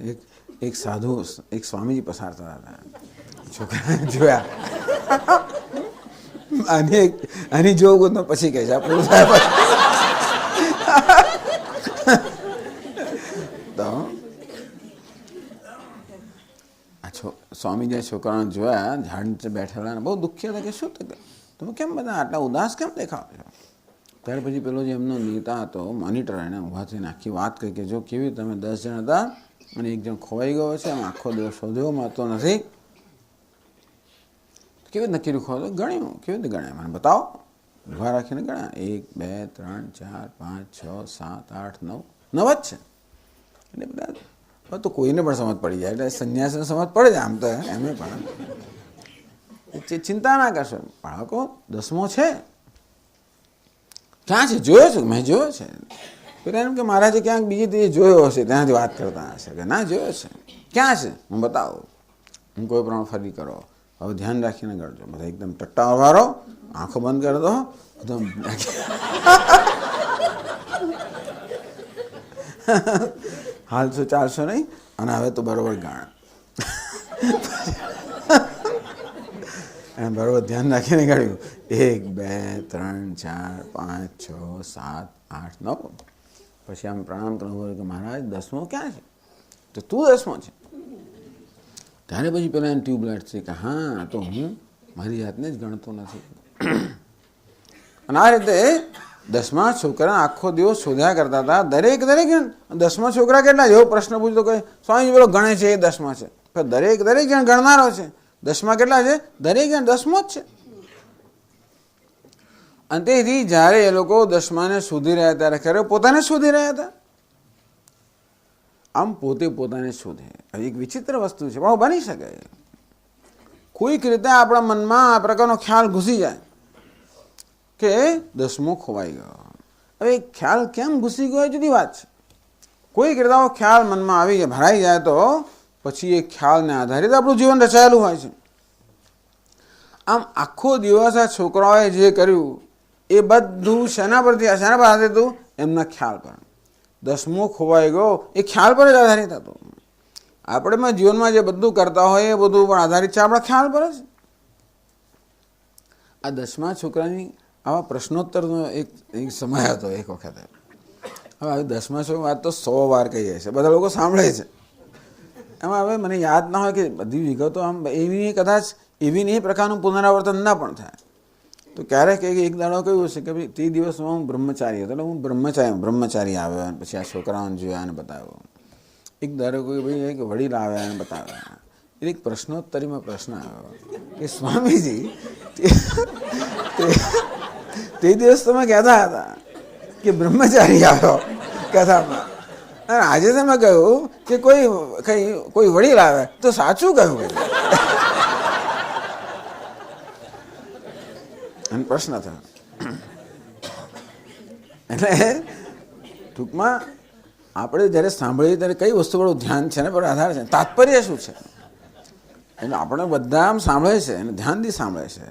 એક સાધુ, એક સ્વામીજી પસાર થતા હતા. છોકરાને જોયા આની જોવું તો પછી કહે છે આપણું સાહેબ. તો સ્વામીજીએ છોકરાને જોયા ઝાડ નીચે બેઠેલા, બહુ દુઃખી હતા કે શું તમે કેમ બધા આટલા ઉદાસ કેમ દેખાવ છો? ત્યાર પછી પેલો જે એમનો નેતા હતો મોનિટર, એને ઊભા થઈને આખી વાત કરી કે જો કેવી તમે 10 જણ હતા અને એક જણ ખોવાઈ ગયો છે, એમ આખો દિવસ શોધ્યો મળતો નથી. કેવી રીતે નક્કી ખોવાતો? ગણ્યું. કેવી રીતે ગણ્યા મને બતાવો. ઊભા રાખીને ગણ્યા. 1 2 3 4 5 6 7 8 9 9 જ છે. એટલે બધા તો કોઈને પણ સમજ પડી જાય. એટલે સંન્યાસીને સમજ પડે છે આમ તો. એમને પણ ચિંતા ના કરશો. બાળકો 10મો છે. ક્યાં છે? જોયો છે? મેં જોયો છે. પેલા એમ કે મહારાજે ક્યાંક બીજી તે જોયો હશે, ત્યાંથી વાત કરતા હશે કે ના જોયો છે. ક્યાં છે? હું બતાવું. હું કોઈ પ્રમાણે ફરી કરો. હવે ધ્યાન રાખીને કરજો. બધા એકદમ ટટ્ટા વાળો, આંખો બંધ કરી દો. એકદમ હાલશો ચાલશો નહીં. અને હવે તો બરોબર ગાણ. બરોબર ધ્યાન રાખીને ગાળ્યું. 1 2 3 4 5 6 7 8 9. પછી આમ પ્રણામ કરવું કે મહારાજ 10મો ક્યાં છે? તો તું 10મો છે. ત્યારે પછી પેલા એને ટ્યુબલાઇટ છે કે હા તો હું મારી જાતને જ ગણતો નથી. અને આ રીતે 10મા છોકરા આખો દિવસ શોધ્યા કરતા હતા. દરેક 10મા છોકરા કેટલા? જેવો પ્રશ્ન પૂછતો કે સ્વામીજી પેલો ગણે છે એ 10મા છે. દરેક જણ ગણનારો છે. 10મા કેટલા છે? દરેક જણ 10મો જ છે. અને તેથી જ્યારે એ લોકો 10માને શોધી રહ્યા ત્યારે ખરે પોતાને શોધી રહ્યા હતા. આમ પોતે પોતાને શોધે. એક વિચિત્ર વસ્તુ છે, પણ બની શકે. કોઈક રીતે આપણા મનમાં આ પ્રકારનો ખ્યાલ ઘૂસી જાય કે 10મો ખોવાઈ ગયો. હવે ખ્યાલ કેમ ઘૂસી ગયો એ જુદી વાત છે. કોઈક રીતે ખ્યાલ મનમાં આવી જાય, ભરાઈ જાય તો પછી એ ખ્યાલને આધારિત આપણું જીવન રચાયેલું હોય છે. આમ આખો દિવસ આ છોકરાઓએ જે કર્યું એ બધું શેના પર આધારિત હતું? એમના ખ્યાલ પર. 10મો ખોવાઈ ગયો એ ખ્યાલ પર જ આધારિત હતું. આપણે જીવનમાં જે બધું કરતા હોય એ બધું પણ આધારિત છે આપણા ખ્યાલ પર જ. આ 10મા છોકરાની આવા પ્રશ્નોત્તરનો એક સમય હતો એક વખતે. હવે 10મા છોકરા વાત તો 100 વાર કહીએ છે, બધા લોકો સાંભળે છે. એમાં હવે મને યાદ ના હોય કે બધી વિગતો આમ એવી કદાચ એવી નહીં પ્રકારનું પુનરાવર્તન ના પણ થાય. તો ક્યારેક એક દાડો કહ્યું હશે કે ભાઈ તે દિવસમાં હું બ્રહ્મચારી હતો. એટલે હું બ્રહ્મચારી આવ્યો અને પછી આ છોકરાઓને જોયા અને બતાવ્યો. એક દાડો કોઈ ભાઈ એક વડીલ આવ્યા અને બતાવ્યા. એક પ્રશ્નોત્તરીમાં પ્રશ્ન આવ્યો કે સ્વામીજી તે દિવસ તમે કહેતા હતા કે બ્રહ્મચારી આવ્યો કથામાં, અને આજે તમે કહ્યું કે કોઈ વડીલ આવે તો સાચું કહ્યું. અને પ્રશ્ન થયો. એટલે ટૂંકમાં આપણે જ્યારે સાંભળીએ ત્યારે કઈ વસ્તુ પર ધ્યાન છે ને પર આધાર છે, તાત્પર્ય શું છે. એટલે આપણે બધા આમ સાંભળે છે અને ધ્યાનથી સાંભળે છે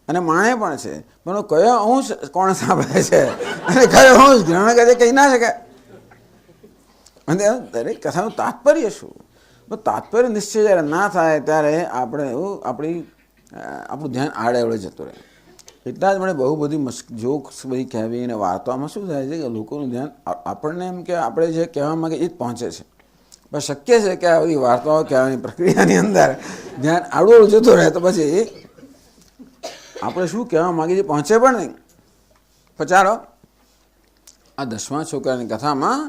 અને માણે પણ છે, પણ કયો અંશ કોણ સાંભળે છે અને કયો અંશ ગ્રહણ કરે કહી ના શકાય. અને દરેક કથાનું તાત્પર્ય શું, તાત્પર્ય નિશ્ચય જ્યારે ના થાય ત્યારે આપણે આપણું ધ્યાન આડે અવળે જતું રહે. એટલા જ મને બહુ બધી જોક્સ બધી કહેવી અને વાર્તામાં શું થાય છે કે લોકોનું ધ્યાન આપણને એમ કે આપણે જે કહેવા માંગે એ જ પહોંચે છે, પણ શક્ય છે કે આ બધી વાર્તાઓ કહેવાની પ્રક્રિયાની અંદર ધ્યાન આડું જતું રહે તો પછી આપણે શું કહેવા માંગીએ પહોંચે પણ નહીં. પચારો આ 10મા છોકરાની કથામાં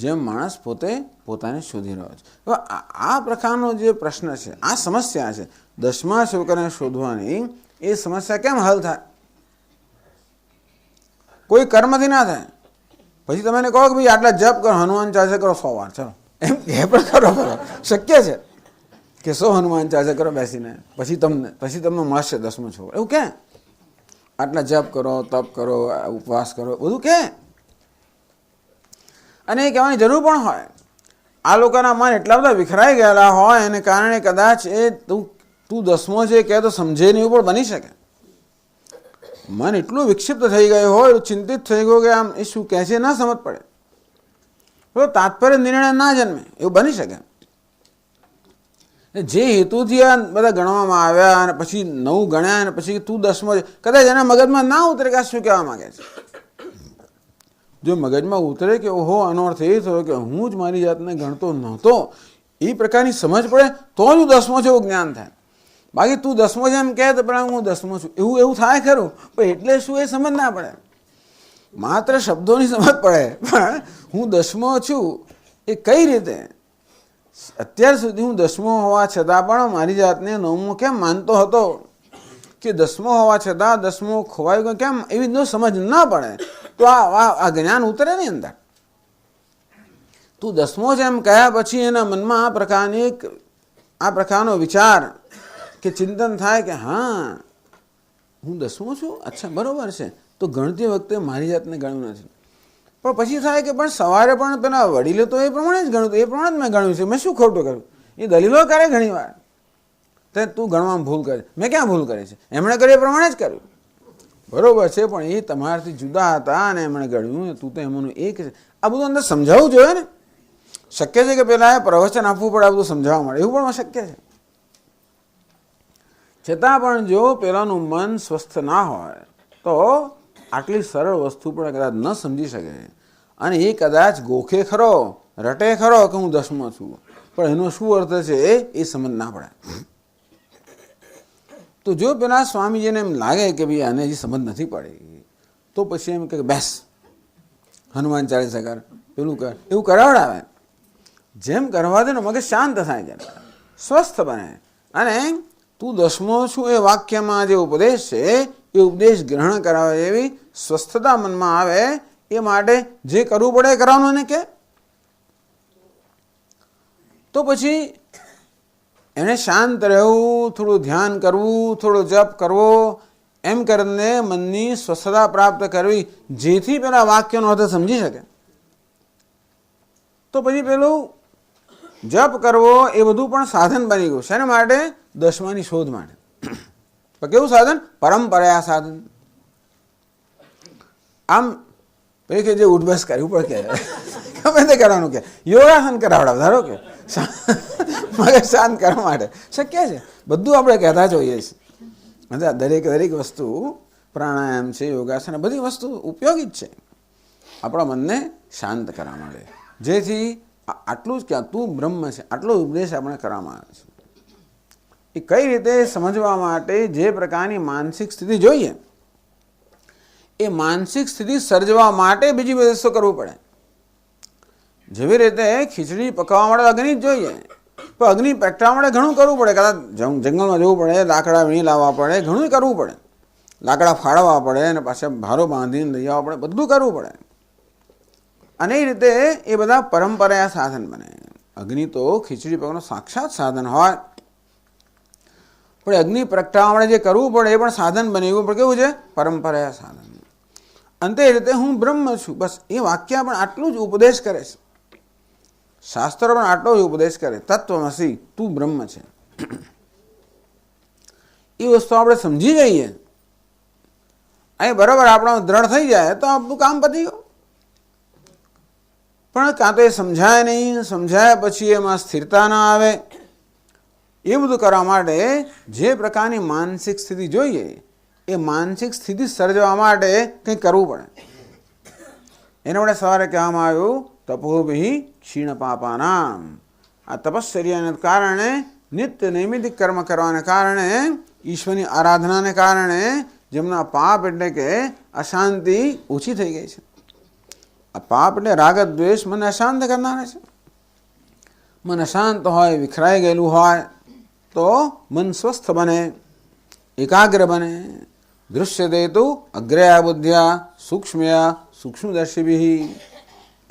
જેમ માણસ પોતાને શોધી રહ્યો છે. હવે આ પ્રકારનો જે પ્રશ્ન છે, આ સમસ્યા છે 10મા છોકરાને શોધવાની, એ સમસ્યા કેમ હલ થાય? કોઈ કર્મથી ના થાય. પછી તમે કહો કે ભાઈ આટલા જપ કરો, હનુમાન ચાલીસા કરો 100 વાર, ચલો એમ કે પણ કરો શક્ય છે કે 100 હનુમાન ચાલીસા કરો બેસીને, પછી તમને મળશે 10મો છોકરો. એવું કે આટલા જપ કરો, તપ કરો, ઉપવાસ કરો, બધું કે. અને એ કહેવાની જરૂર પણ હોય. આ લોકોના મન એટલા બધા વિખરાઈ ગયેલા હોય એને કારણે કદાચ એ તું 10મો છે કે તો સમજે નહીં પણ બની શકે. મન એટલું વિક્ષિપ્ત થઈ ગયું હોય, ચિંતિત થઈ ગયું કે આમ એ શું કહે છે ના સમજ પડે, તો તાત્પર્ય નિર્ણય ના જન્મે, એવું બની શકે. જે હેતુથી આ બધા ગણવામાં આવ્યા અને પછી 9 ગણ્યા અને પછી તું 10મો છે, કદાચ એના મગજમાં ના ઉતરે કે આ શું કહેવા માંગે છે. જો મગજમાં ઉતરે કે ઓહો આનો અર્થ એ થયો કે હું જ મારી જાતને ગણતો નહોતો, એ પ્રકારની સમજ પડે તો જ 10મો છે એવું જ્ઞાન થાય. બાકી તું 10મો છે એમ કહે તો પણ હું 10મો છું એવું થાય ખરું, પણ એટલે શું એ સમજ ના પડે. માત્ર શબ્દોની સમજ પડે, પણ હું 10મો છું એ કઈ રીતે? અત્યાર સુધી હું 10મો હોવા છતાં પણ મારી જાતને 9મો કેમ માનતો હતો, કે 10મો હોવા છતાં 10મો ખોવાઈ ગયો કેમ, એવી ન સમજ ના પડે. તો આ જ્ઞાન ઉતરે ને અંદર. તું 10મો છે એમ કહ્યા પછી એના મનમાં આ પ્રકારનો વિચાર કે ચિંતન થાય કે હા હું 10મો છું, અચ્છા બરોબર છે, તો ગણતી વખતે મારી જાતને ગણ્યું નથી. પણ પછી થાય કે પણ સવારે પણ પેલા વડીલે તો એ પ્રમાણે જ ગણ્યું, એ પ્રમાણે જ મેં ગણ્યું છે, મેં શું ખોટું કર્યું? એ દલીલો કરે ઘણી વાર. તે તું ગણવામાં ભૂલ કરે, મેં ક્યાં ભૂલ કરી છે? એમણે કર્યું એ પ્રમાણે જ કર્યું. બરોબર છે, પણ એ તમારાથી જુદા હતા અને એમણે ગણ્યું, તું તો એમાંનું એક છે. આ બધું અંદર સમજાવવું જોઈએ ને. શક્ય છે કે પેલા પ્રવચન આપવું પડે, આ બધું સમજાવવા મળે, એવું પણ શક્ય છે. છતાં પણ જો પેલાનું મન સ્વસ્થ ના હોય તો આટલી સરળ વસ્તુ પણ કદાચ ન સમજી શકે, અને એ કદાચ ગોખે ખરો, રટે ખરો કે હું 10મો છું, પણ એનો શું અર્થ છે એ સમજ ના પડે. તો જો પેલા સ્વામીજીને એમ લાગે કે ભાઈ આને હજી સમજ નથી પડી, તો પછી એમ કે બેસ હનુમાન ચાલીસા કર, પેલું કર, એવું કરાવડાવે. જેમ કરવા દે ને મગજ શાંત થાય છે, સ્વસ્થ બને. અને તું 10મો છું એ વાક્યમાં જે ઉપદેશ છે એ ઉપદેશ ગ્રહણ કરાવે એવી સ્વસ્થતા મનમાં આવે, એ માટે જે કરવું પડે એ કરવાનું ને કે. તો પછી એને શાંત રહેવું, થોડું ધ્યાન કરવું, થોડો જપ કરવો, એમ કરીને મનની સ્વસ્થતા પ્રાપ્ત કરવી, જેથી પેલા વાક્યનો અર્થ સમજી શકે. તો પછી પેલું જપ કરવો એ બધું પણ સાધન બની ગયું. શેના માટે? 10માની શોધ માટે. તો કેવું સાધન? પરંપરા સાધન. આમ પછી કે જે ઉઠબસ કરવી પડે કે ગમે તે કરવાનું, કે યોગાસન કરાવડાવ, ધારો કે મગજ શાંત કરવા માટે શક્ય છે. બધું આપણે કહેતા જ હોઈએ છીએ. દરેક વસ્તુ પ્રાણાયામ છે, યોગાસન, બધી વસ્તુ ઉપયોગી જ છે આપણા મનને શાંત કરવા માટે. જેથી આટલું જ ક્યાં તું બ્રહ્મ છે, આટલો ઉપદેશ આપણે કરવામાં આવે છે. એ કઈ રીતે સમજવા માટે જે પ્રકારની માનસિક સ્થિતિ જોઈએ, એ માનસિક સ્થિતિ સર્જવા માટે બીજી બધી વસ્તુ કરવું પડે. જેવી રીતે ખીચડી પકાવવા માટે અગ્નિ જ જોઈએ, પણ અગ્નિ પેટવા માટે ઘણું કરવું પડે. કદાચ જંગલમાં જવું પડે, લાકડા વીણી લાવવા પડે, ઘણું કરવું પડે, લાકડા ફાળવવા પડે અને પાછા ભારો બાંધીને લઈ આવવા પડે, બધું કરવું પડે. અને એ રીતે એ બધા પરંપરા સાધન બને. અગ્નિ તો ખીચડી પકવાનું સાક્ષાત સાધન હોય. પણ અગ્નિ પ્રગટાવવા માટે જે કરવું પડે એ પણ સાધન બન્યું, પણ કેવું છે? પરંપરા સાધન. અંતે એ રીતે હું બ્રહ્મ છું, બસ એ વાક્ય પણ આટલું જ ઉપદેશ કરે છે. શાસ્ત્રો પણ આટલો જ ઉપદેશ કરે, તત્વમસી, તું બ્રહ્મ છે. એ વસ્તુ આપણે સમજી જઈએ, અહીં બરાબર આપણો દ્રઢ થઈ જાય તો આપણું કામ પતી ગયું. પણ કાં તો એ સમજાય નહીં, સમજાયા પછી એમાં સ્થિરતા ના આવે. એ બધું કરવા માટે જે પ્રકારની માનસિક સ્થિતિ જોઈએ એ માનસિક સ્થિતિ સર્જવા માટે કંઈક કરવું પડે. એને આપણે સવારે કહેવામાં આવ્યું તપોભિ ક્ષીણ પાપાનામ. આ તપશ્ચર્યાને કારણે, નિત્ય નૈમિતિક કર્મ કરવાને કારણે, ઈશ્વરની આરાધનાને કારણે જેમના પાપ એટલે કે અશાંતિ ઓછી થઈ ગઈ છે. આ પાપ એટલે રાગ દ્વેષ મને અશાંત કરનારા છે. મન અશાંત હોય, વિખરાઈ ગયેલું હોય તો મન સ્વસ્થ બને, એકાગ્ર બને. દૃશ્યતે તો અગ્રયા બુદ્ધ્યા સૂક્ષ્મયા સૂક્ષ્મદર્શિભિ.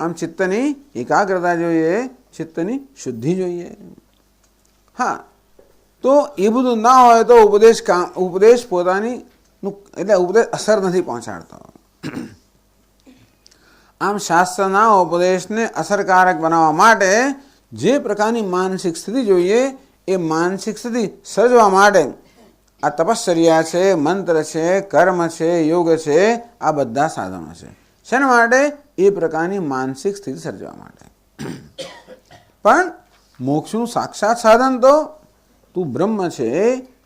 આમ ચિત્તની એકાગ્રતા જોઈએ, ચિત્તની શુદ્ધિ જોઈએ. હા, તો એ બધું ના હોય તો ઉપદેશ પોતાની એટલે ઉપદેશ અસર નથી પહોંચાડતો. આમ શાસ્ત્રના ઉપદેશને અસરકારક બનાવવા માટે જે પ્રકારની માનસિક સ્થિતિ જોઈએ એ માનસિક સ્થિતિ સર્જવા માટે આ તપશ્ચર્યા છે, મંત્ર છે, કર્મ છે, યોગ છે, આ બધા સાધનો છે. શેના માટે? એ પ્રકારની માનસિક સ્થિતિ સર્જવા માટે. પણ મોક્ષનું સાક્ષાત સાધન તો તું બ્રહ્મ છે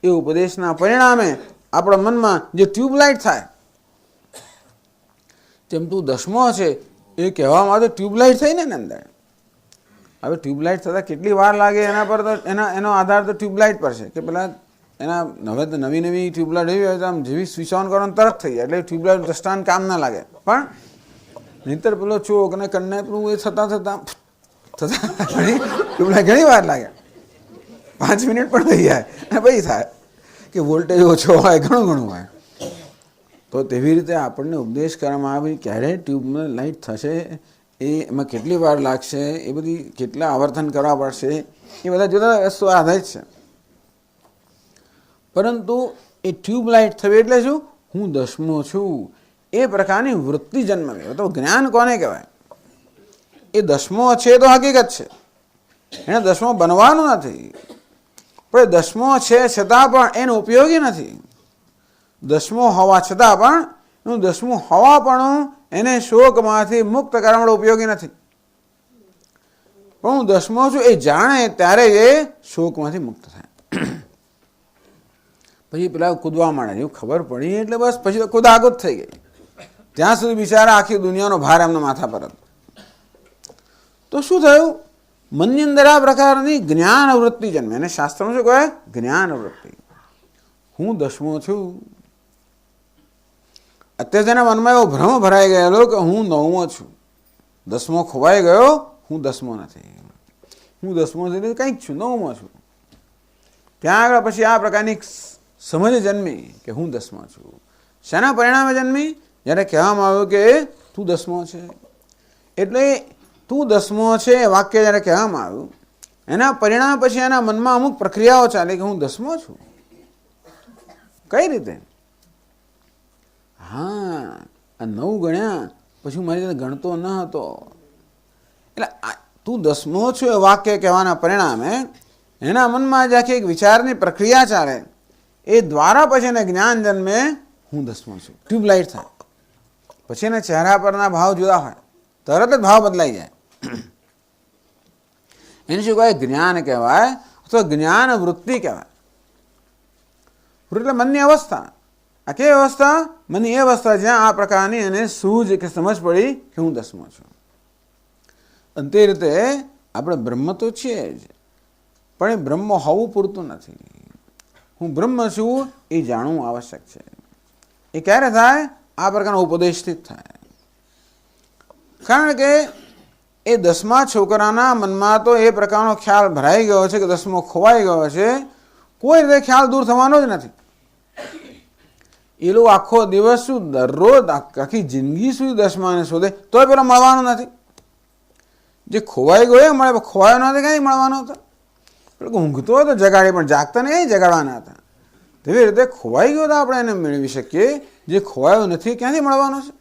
એ ઉપદેશના પરિણામે આપણા મનમાં જે ટ્યુબલાઇટ થાય, તેમ તું દસમો છે એ કહેવામાં તો ટ્યુબલાઇટ થઈ ને અંદર. હવે ટ્યુબલાઇટ થતાં કેટલી વાર લાગે એના પર તો એનો આધાર તો ટ્યુબલાઇટ પર છે કે પેલા એના હવે તો નવી નવી ટ્યુબલાઇટ એવી હોય તો આમ જેવી સ્વિચ ઓન કરવાનું તરત થઈ જાય, એટલે ટ્યુબલાઇટ દ્રષ્ટાંત કામ ના લાગે. પણ નહીંતર પેલો ચોક અને કન્યા પેલું એ થતાં ટ્યુબલાઇટ ઘણી વાર લાગે, 5 મિનિટ પણ થઈ જાય અને પછી થાય કે વોલ્ટેજ ઓછો હોય, ઘણું હોય. તો તેવી રીતે આપણને ઉપદેશ કરવામાં આવે ક્યારે ટ્યુબમાં લાઇટ થશે, એમાં કેટલી વાર લાગશે, એ બધી કેટલા આવર્તન કરવા પડશે, એ બધા જુદા વસ્તુ આધારિત છે. પરંતુ એ ટ્યુબલાઇટ થવી એટલે શું? હું દસમો છું એ પ્રકારની વૃત્તિ જન્મવી. તો જ્ઞાન કોને કહેવાય? એ દસમો છે તો હકીકત છે, એને દસમો બનવાનું નથી. પણ દસમો છે છતાં પણ એનો ઉપયોગી નથી. દસમો હોવા છતાં પણ એનું દસમું હોવા પણ એને શોકમાંથી મુક્ત કરવા માટે ઉપયોગી નથી. પણ હું દસમો છું એ જાણે ત્યારે એ શોકમાંથી મુક્ત થાય. પછી પેલા કૂદવા માંડે, એવું ખબર પડી એટલે બસ પછી તો કુદાકુદ થઈ ગઈ. ત્યાં સુધી બિચારા આખી દુનિયાનો ભાર એમના માથા પર હતો. તો શું થયું? મનની અંદર આ પ્રકારની જ્ઞાન વૃત્તિ જન્મે. એને શાસ્ત્રમાં શું કહે? જ્ઞાન વૃત્તિ. હું દસમો છું. અત્યારે તેના મનમાં એવો ભ્રમ ભરાઈ ગયેલો કે હું નવમો છું. દસમો ખોવાઈ ગયો, હું દસમો નથી. હું દસમો નથી, કંઈક છું, નવમો છું. ત્યાં આગળ પછી આ પ્રકારની સમજ જન્મી કે હું દસમો છું. શાના પરિણામે જન્મી? જ્યારે કહેવામાં આવ્યું કે તું દસમો છે. એટલે તું દસમો છે એ વાક્ય જ્યારે કહેવામાં આવ્યું એના પરિણામ પછી એના મનમાં અમુક પ્રક્રિયાઓ ચાલે કે હું દસમો છું. કઈ રીતે? હા, આ 9 ગણ્યા પછી મારી સાથે ગણતો ન હતો. એટલે તું દસમો છું એ વાક્ય કહેવાના પરિણામે એના મનમાં જે આખી એક વિચારની પ્રક્રિયા ચાલે એ દ્વારા પછી એને જ્ઞાન જન્મે, હું દસમો છું. ટ્યુબલાઇટ થાય. પછી એના ચહેરા પરના ભાવ જુદા હોય, તરત જ ભાવ બદલાઈ જાય. એને શું કહેવાય? જ્ઞાન કહેવાય અથવા જ્ઞાન વૃત્તિ કહેવાય. વૃત્તિ મનની અવસ્થા. આ કેવી અવસ્થા? મનની એ અવસ્થા જ્યાં આ પ્રકારની એને સૂઝ કે સમજ પડી કે હું દસમો છું. અને તે રીતે આપણે બ્રહ્મ તો છીએ જ, પણ એ બ્રહ્મ હોવું પૂરતું નથી. હું બ્રહ્મ છું એ જાણવું આવશ્યક છે. એ ક્યારે થાય? આ પ્રકારનો ઉપદેશથી જ થાય. કારણ કે એ 10મા છોકરાના મનમાં તો એ પ્રકારનો ખ્યાલ ભરાઈ ગયો છે કે 10મો ખોવાઈ ગયો છે, કોઈ રીતે ખ્યાલ દૂર થવાનો જ નથી. એ લોકો આખો દિવસ શું દરરોજ આખી જિંદગી સુધી 10માને શોધે તોય પેલો મળવાનો નથી. જે ખોવાઈ ગયો મળે, ખોવાયો નથી, કંઈ મળવાનો હતો. ઊંઘતો હતો જગાડે, પણ જાગતા ને એ જગાડવાના હતા. તેવી રીતે ખોવાઈ ગયો તો આપણે એને મેળવી શકીએ, જે ખોવાયો નથી ક્યાંથી મળવાનો છે?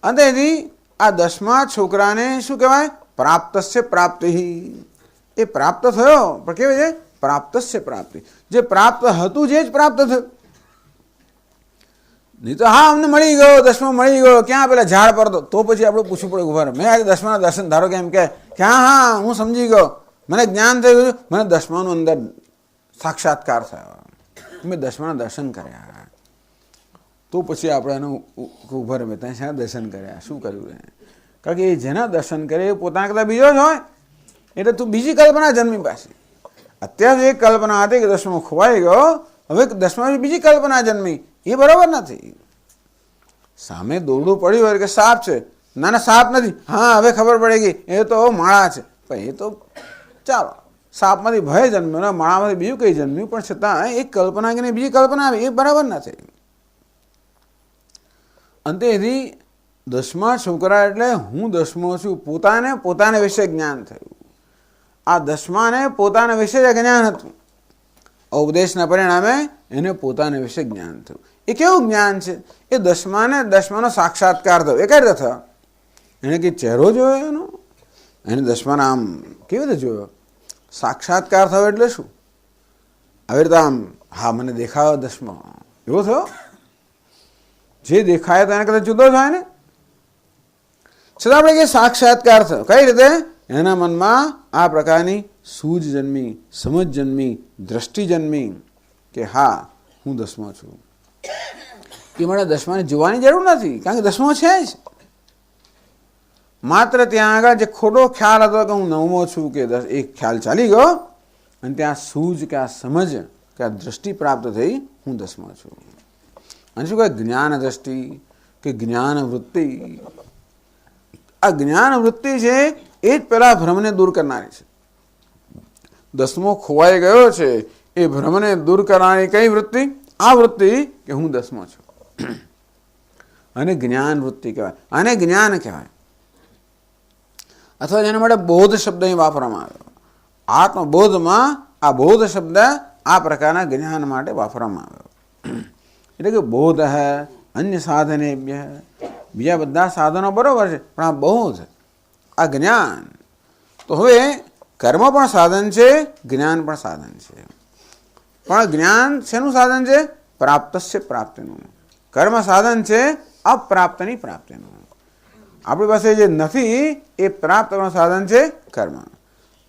અંતેથી આ 10મા છોકરાને શું કહેવાય? પ્રાપ્તસ્ય પ્રાપ્તિ. એ પ્રાપ્ત થયો, પણ કેવી છે? પ્રાપ્તસ્ય પ્રાપ્તિ. જે પ્રાપ્ત હતું જે જ પ્રાપ્ત થયું. નહીં તો હા અમને મળી ગયો, 10મો મળી ગયો, ક્યાં પેલા ઝાડ પર તો પછી આપણે પૂછવું પડે ઉભા રહો. મેં આજે 10માના દર્શન, ધારો કે એમ કે હા હું સમજી ગયો, મને જ્ઞાન થયું, મને 10માનું અંદર સાક્ષાત્કાર થયો, મેં 10માના દર્શન કર્યા, તો પછી આપણે એનું ઉભા રહે ત્યાં શા દર્શન કર્યા, શું કર્યું? કારણ કે એ જેના દર્શન કરે એ પોતાના કરતાં બીજો જ હોય, એટલે તું બીજી કલ્પના જન્મી પાછી. અત્યારે એક કલ્પના હતી કે 10મો ખોવાઈ ગયો, હવે 10મા બીજી કલ્પના જન્મી, એ બરાબર નથી. સામે દોરડું પડ્યું હોય કે સાપ છે, ના ના સાપ નથી, હા હવે ખબર પડી ગઈ એ તો માળા છે, પણ એ તો ચાલો સાપમાંથી ભય જન્મ્યો ને માળામાંથી બીજું કંઈ જન્મ્યું, પણ છતાં એક કલ્પના કે બીજી કલ્પના આવી, એ બરાબર નથી. અંતેથી 10મા છોકરા એટલે હું 10મો છું, પોતાને વિશે જ્ઞાન થયું. આ 10માને પોતાના વિશે જ જ્ઞાન હતું, ઉપદેશના પરિણામે એને પોતાના વિશે જ્ઞાન થયું. એ કેવું જ્ઞાન છે? એ 10માનો સાક્ષાત્કાર થયો. એ કઈ રીતે થયો? એને કંઈ ચહેરો જોયો એનો? એને 10માના આમ કેવી રીતે જોયો? સાક્ષાત્કાર થયો એટલે શું? આવી રીતે આમ હા મને દેખાયો 10મો, એવો થયો? જે દેખાય તો એને કદાચ જુદો જ હોય ને, છતાં આપણે કે સાક્ષાત્કાર થયો. કઈ રીતે? એના મનમાં આ પ્રકારની સૂઝ જન્મી, સમજ જન્મી, દ્રષ્ટિ જન્મી કે હા હું 10મો છું. એ મને 10માને જોવાની જરૂર નથી, કારણ કે 10મો છે જ. માત્ર ત્યાં આગળ જે ખોટો ખ્યાલ હતો કે હું 9મો છું કે 10, એ ખ્યાલ ચાલી ગયો, અને ત્યાં સૂઝ કે આ સમજ કે આ દ્રષ્ટિ પ્રાપ્ત થઈ, હું 10મો છું. અને શું કહે? જ્ઞાન દ્રષ્ટિ કે જ્ઞાન વૃત્તિ. આ જ્ઞાન વૃત્તિ છે એ જ પેલા ભ્રમને દૂર કરનારી છે. 10મો ખોવાઈ ગયો છે, એ ભ્રમને દૂર કરનારી કઈ વૃત્તિ? આ વૃત્તિ કે હું 10મો છું. અને જ્ઞાન વૃત્તિ કહેવાય, આને જ્ઞાન કહેવાય. અથવા જેના માટે બોધ શબ્દ અહીં વાપરવામાં આવ્યો. આત્મબોધમાં આ બોધ શબ્દ આ પ્રકારના જ્ઞાન માટે વાપરવામાં આવ્યો. એટલે કે બોધ હે અન્ય સાધને, બીજા બધા સાધનો બરોબર છે, પણ આ બોધ, આ જ્ઞાન. તો હવે કર્મ પણ સાધન છે, જ્ઞાન પણ સાધન છે. પણ જ્ઞાન શેનું સાધન છે? પ્રાપ્તસ્ય પ્રાપ્તિનું. કર્મ સાધન છે અપ્રાપ્તની પ્રાપ્તિનું. આપણી પાસે જે નથી એ પ્રાપ્ત કરવાનું સાધન છે કર્મ.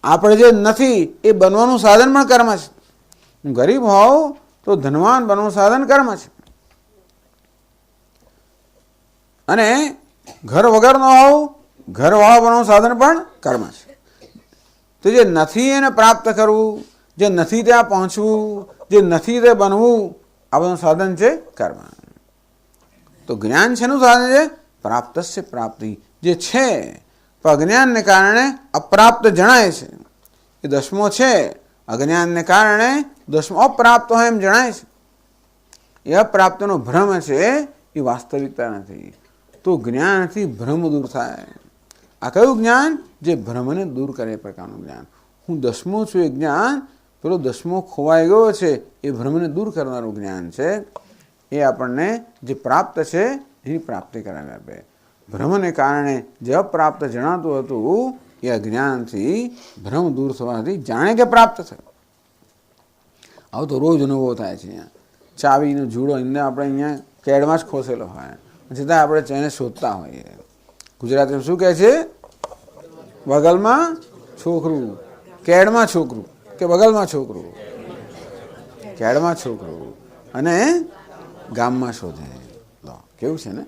આપણે જે નથી એ બનવાનું સાધન પણ કર્મ છે. હું ગરીબ હોઉં તો ધનવાન બનવાનું સાધન કર્મ છે, અને ઘર વગરનો હોઉં ઘરવાળો બનવાનું સાધન પણ કર્મ છે. તો જે નથી એને પ્રાપ્ત કરવું, જે નથી ત્યાં પહોંચવું, જે નથી તે બનવું, આ બધું સાધન છે કર્મ. તો જ્ઞાન શેનું સાધન છે? પ્રાપ્તસ્ય પ્રાપ્તિ. જે છે પણ અજ્ઞાનને કારણે અપ્રાપ્ત જણાય છે, એ 10મો છે. અજ્ઞાનને કારણે 10મો અપ્રાપ્ત હોય એમ જણાય છે. એ અપ્રાપ્તનો ભ્રમ છે, એ વાસ્તવિકતા નથી. તો જ્ઞાનથી ભ્રમ દૂર થાય. આ કયું જ્ઞાન? જે ભ્રમને દૂર કરે એ પ્રકારનું જ્ઞાન. હું 10મો છું એ જ્ઞાન, પેલો 10મો ખોવાઈ ગયો છે એ ભ્રમને દૂર કરનારું જ્ઞાન છે. એ આપણને જે પ્રાપ્ત છે એની પ્રાપ્તિ કરાવી આપે. ભ્રમને કારણે જે અપ્રાપ્ત જણાતું હતું એ અજ્ઞાનથી ભ્રમ દૂર થવાથી જાણે કે પ્રાપ્ત થયું. આવું તો રોજ અનુભવ થાય છે. અહીંયા ચાવીનો જુડો એને આપણે અહીંયા કેડમાં જ ખોસેલો હોય, છતાં આપણે તેને શોધતા હોઈએ. ગુજરાતીમાં શું કહે છે? બગલમાં છોકરું, કેડમાં છોકરું, કે બગલમાં છોકરું, કેડમાં છોકરું, અને ગામમાં શોધે. લો કેવું છે ને?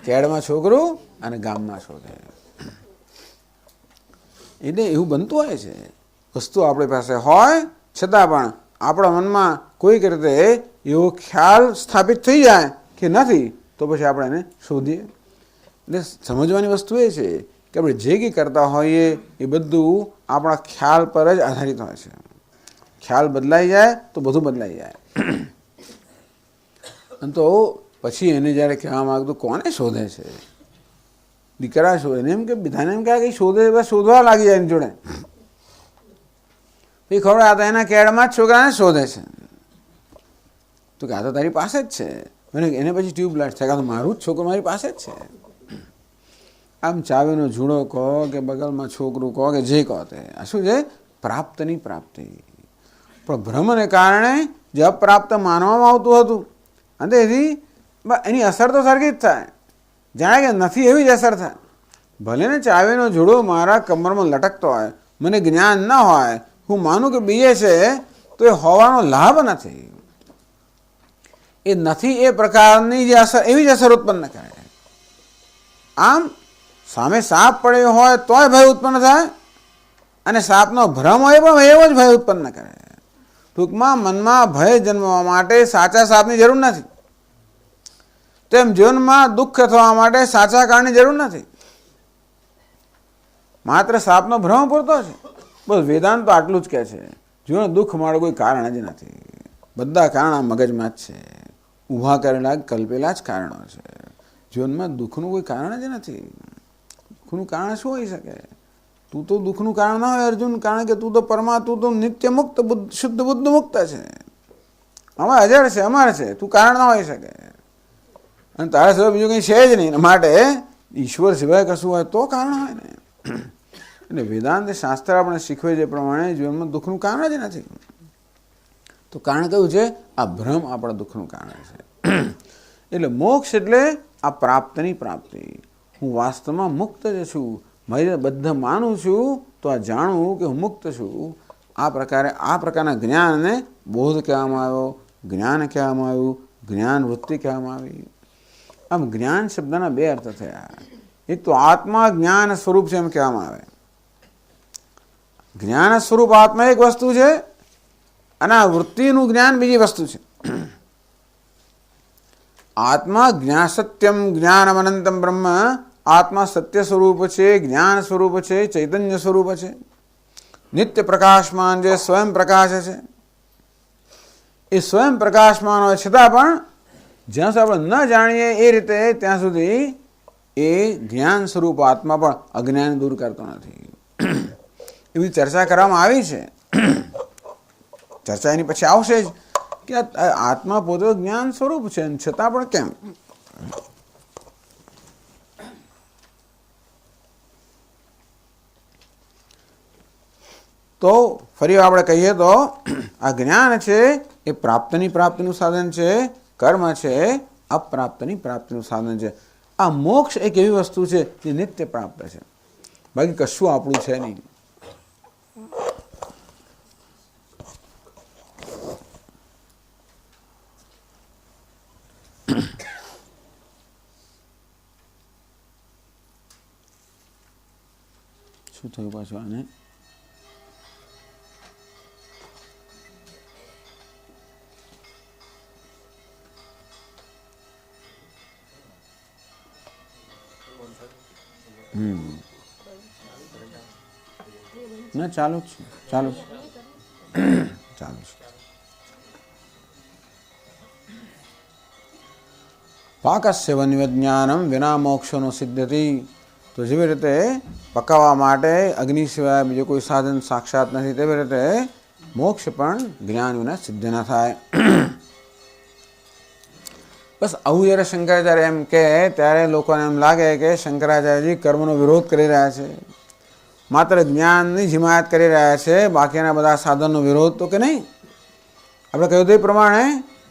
કેડમાં છોકરું અને ગામમાં શોધે. એટલે એવું બનતું હોય છે. વસ્તુ આપણી પાસે હોય છતાં પણ આપણા મનમાં કોઈક રીતે એવો ખ્યાલ સ્થાપિત થઈ જાય કે નથી, તો પછી આપણે એને શોધીએ. એટલે સમજવાની વસ્તુ એ છે કે આપણે જે કંઈ કરતા હોઈએ એ બધું આપણા ખ્યાલ પર જ આધારિત હોય છે. ખ્યાલ બદલાઈ જાય તો બધું બદલાઈ જાય. અને તો પછી એને જ્યારે કહેવા માગતું કોને શોધે છે? દીકરા શોધે ને એમ કે બધાને એમ કહે કંઈ શોધે, બસ શોધવા લાગી જાય એની જોડે. એ ખબર આ તો એના કેળમાં જ છોકરાને શોધે છે. તો કે આ તો તારી પાસે જ છે. એને પછી ટ્યુબલાઇટ થાય, કાં તો મારું જ છોકરો મારી પાસે જ છે. આમ ચાવીનો જુડો કહો કે બગલમાં છોકરું કહો કે જે કહો તે આ શું છે? પ્રાપ્તની પ્રાપ્તિ. પણ ભ્રમને કારણે જે અપ્રાપ્ત માનવામાં આવતું હતું અને તેથી એની અસર તો સરખી જ થાય, જાણે કે નથી એવી જ અસર થાય. ભલે ને ચાવીનો જુડો મારા કમરમાં લટકતો હોય, મને જ્ઞાન ન હોય, હું માનું કે બીજે છે, તો એ હોવાનો લાભ નથી. એ નથી એ પ્રકારની જે અસર એવી જ અસર ઉત્પન્ન કરે. આમ સામે સાપ પડ્યો હોય તોય ભય ઉત્પન્ન થાય, અને સાપનો ભ્રમ હોય પણ એવો જ ભય ઉત્પન્ન કરે. ટૂંકમાં મનમાં ભય જન્મવા માટે સાચા સાપની જરૂર નથી, તેમ જીવનમાં દુઃખ થવા માટે સાચા કારણની જરૂર નથી. માત્ર સાપનો ભ્રમ પૂરતો છે. બસ વેદાંત તો આટલું જ કહે છે, જીવન દુઃખ માટે કોઈ કારણ જ નથી. બધા કારણ આ મગજમાં જ છે, ઊભા કરેલા કલ્પેલા જ કારણો છે. જીવનમાં દુઃખનું કોઈ કારણ જ નથી. દુઃખનું કારણ શું હોઈ શકે? તું તો દુઃખનું કારણ ના હોય અર્જુન, કારણ કે તું તો તું તો નિત્ય મુક્ત શુદ્ધ બુદ્ધ મુક્ત છે. આમાં અજર છે, અમર છે, તું કારણ ના હોઈ શકે. અને તારા સિવાય બીજું કંઈ છે જ નહીં. માટે ઈશ્વર સિવાય કશું હોય તો કારણ હોય ને. એટલે વેદાંત શાસ્ત્ર આપણે શીખવે છે પ્રમાણે જીવનમાં દુઃખનું કારણ જ નથી. તો કારણ કયું છે? આ ભ્રમ આપણા દુઃખનું કારણ છે. એટલે મોક્ષ એટલે આ પ્રાપ્તની પ્રાપ્તિ. હું વાસ્તવમાં મુક્ત જ છું, મારી બધા માનું છું તો આ જાણવું કે હું મુક્ત છું. આ પ્રકારના જ્ઞાનને બોધ કહેવામાં આવ્યો, જ્ઞાન કહેવામાં આવ્યું, જ્ઞાન વૃત્તિ કહેવામાં આવી. આમ જ્ઞાન શબ્દના બે અર્થ થયા. એક તો આત્મા જ્ઞાન સ્વરૂપ છે એમ કહેવામાં આવે. જ્ઞાન સ્વરૂપ આત્મા એક વસ્તુ છે, અને આ વૃત્તિનું જ્ઞાન બીજી વસ્તુ છે. આત્મા જ્ઞાન સત્યમ જ્ઞાનમ અનંતમ બ્રહ્મ. આત્મા સત્ય સ્વરૂપ છે, જ્ઞાન સ્વરૂપ છે, ચૈતન્ય સ્વરૂપ છે, નિત્ય પ્રકાશમાન જે સ્વયં પ્રકાશ છે. એ સ્વયં પ્રકાશમાન હોય છતાં પણ જ્યાં સુધી આપણે ન જાણીએ એ રીતે ત્યાં સુધી એ જ્ઞાન સ્વરૂપ આત્મા પણ અજ્ઞાન દૂર કરતો નથી. એવી ચર્ચા કરવામાં આવી છે. ચર્ચા એની પછી આવશે જ કે આત્મા પોતે જ્ઞાન સ્વરૂપ છે, છતાં પણ કેમ? તો ફરી આપણે કહીએ તો આ જ્ઞાન છે એ પ્રાપ્તિનું સાધન છે, કર્મ છે અપ્રાપ્તની પ્રાપ્તિનું સાધન છે. આ મોક્ષ એક એવી વસ્તુ છે જે નિત્ય પ્રાપ્ત છે, બાકી કશું આપણું છે નહીં. શું થયું પાછું આને? ના ચાલુ જ છે, ચાલુ છે. પાકસ્ય વન્યજ્ઞાનમ વિના મોક્ષનો સિદ્ધતિ. તો જેવી રીતે પકાવવા માટે અગ્નિ સિવાય બીજો કોઈ સાધન સાક્ષાત નથી, તેવી રીતે મોક્ષ પણ જ્ઞાન વિના સિદ્ધ ન થાય. બસ આવું જ્યારે શંકરાચાર્ય એમ કહે ત્યારે લોકોને એમ લાગે કે શંકરાચાર્યજી કર્મનો વિરોધ કરી રહ્યા છે, માત્ર જ્ઞાનની હિમાયત કરી રહ્યા છે, બાકીના બધા સાધનનો વિરોધ તો કે નહીં. આપણે કહ્યું તે પ્રમાણે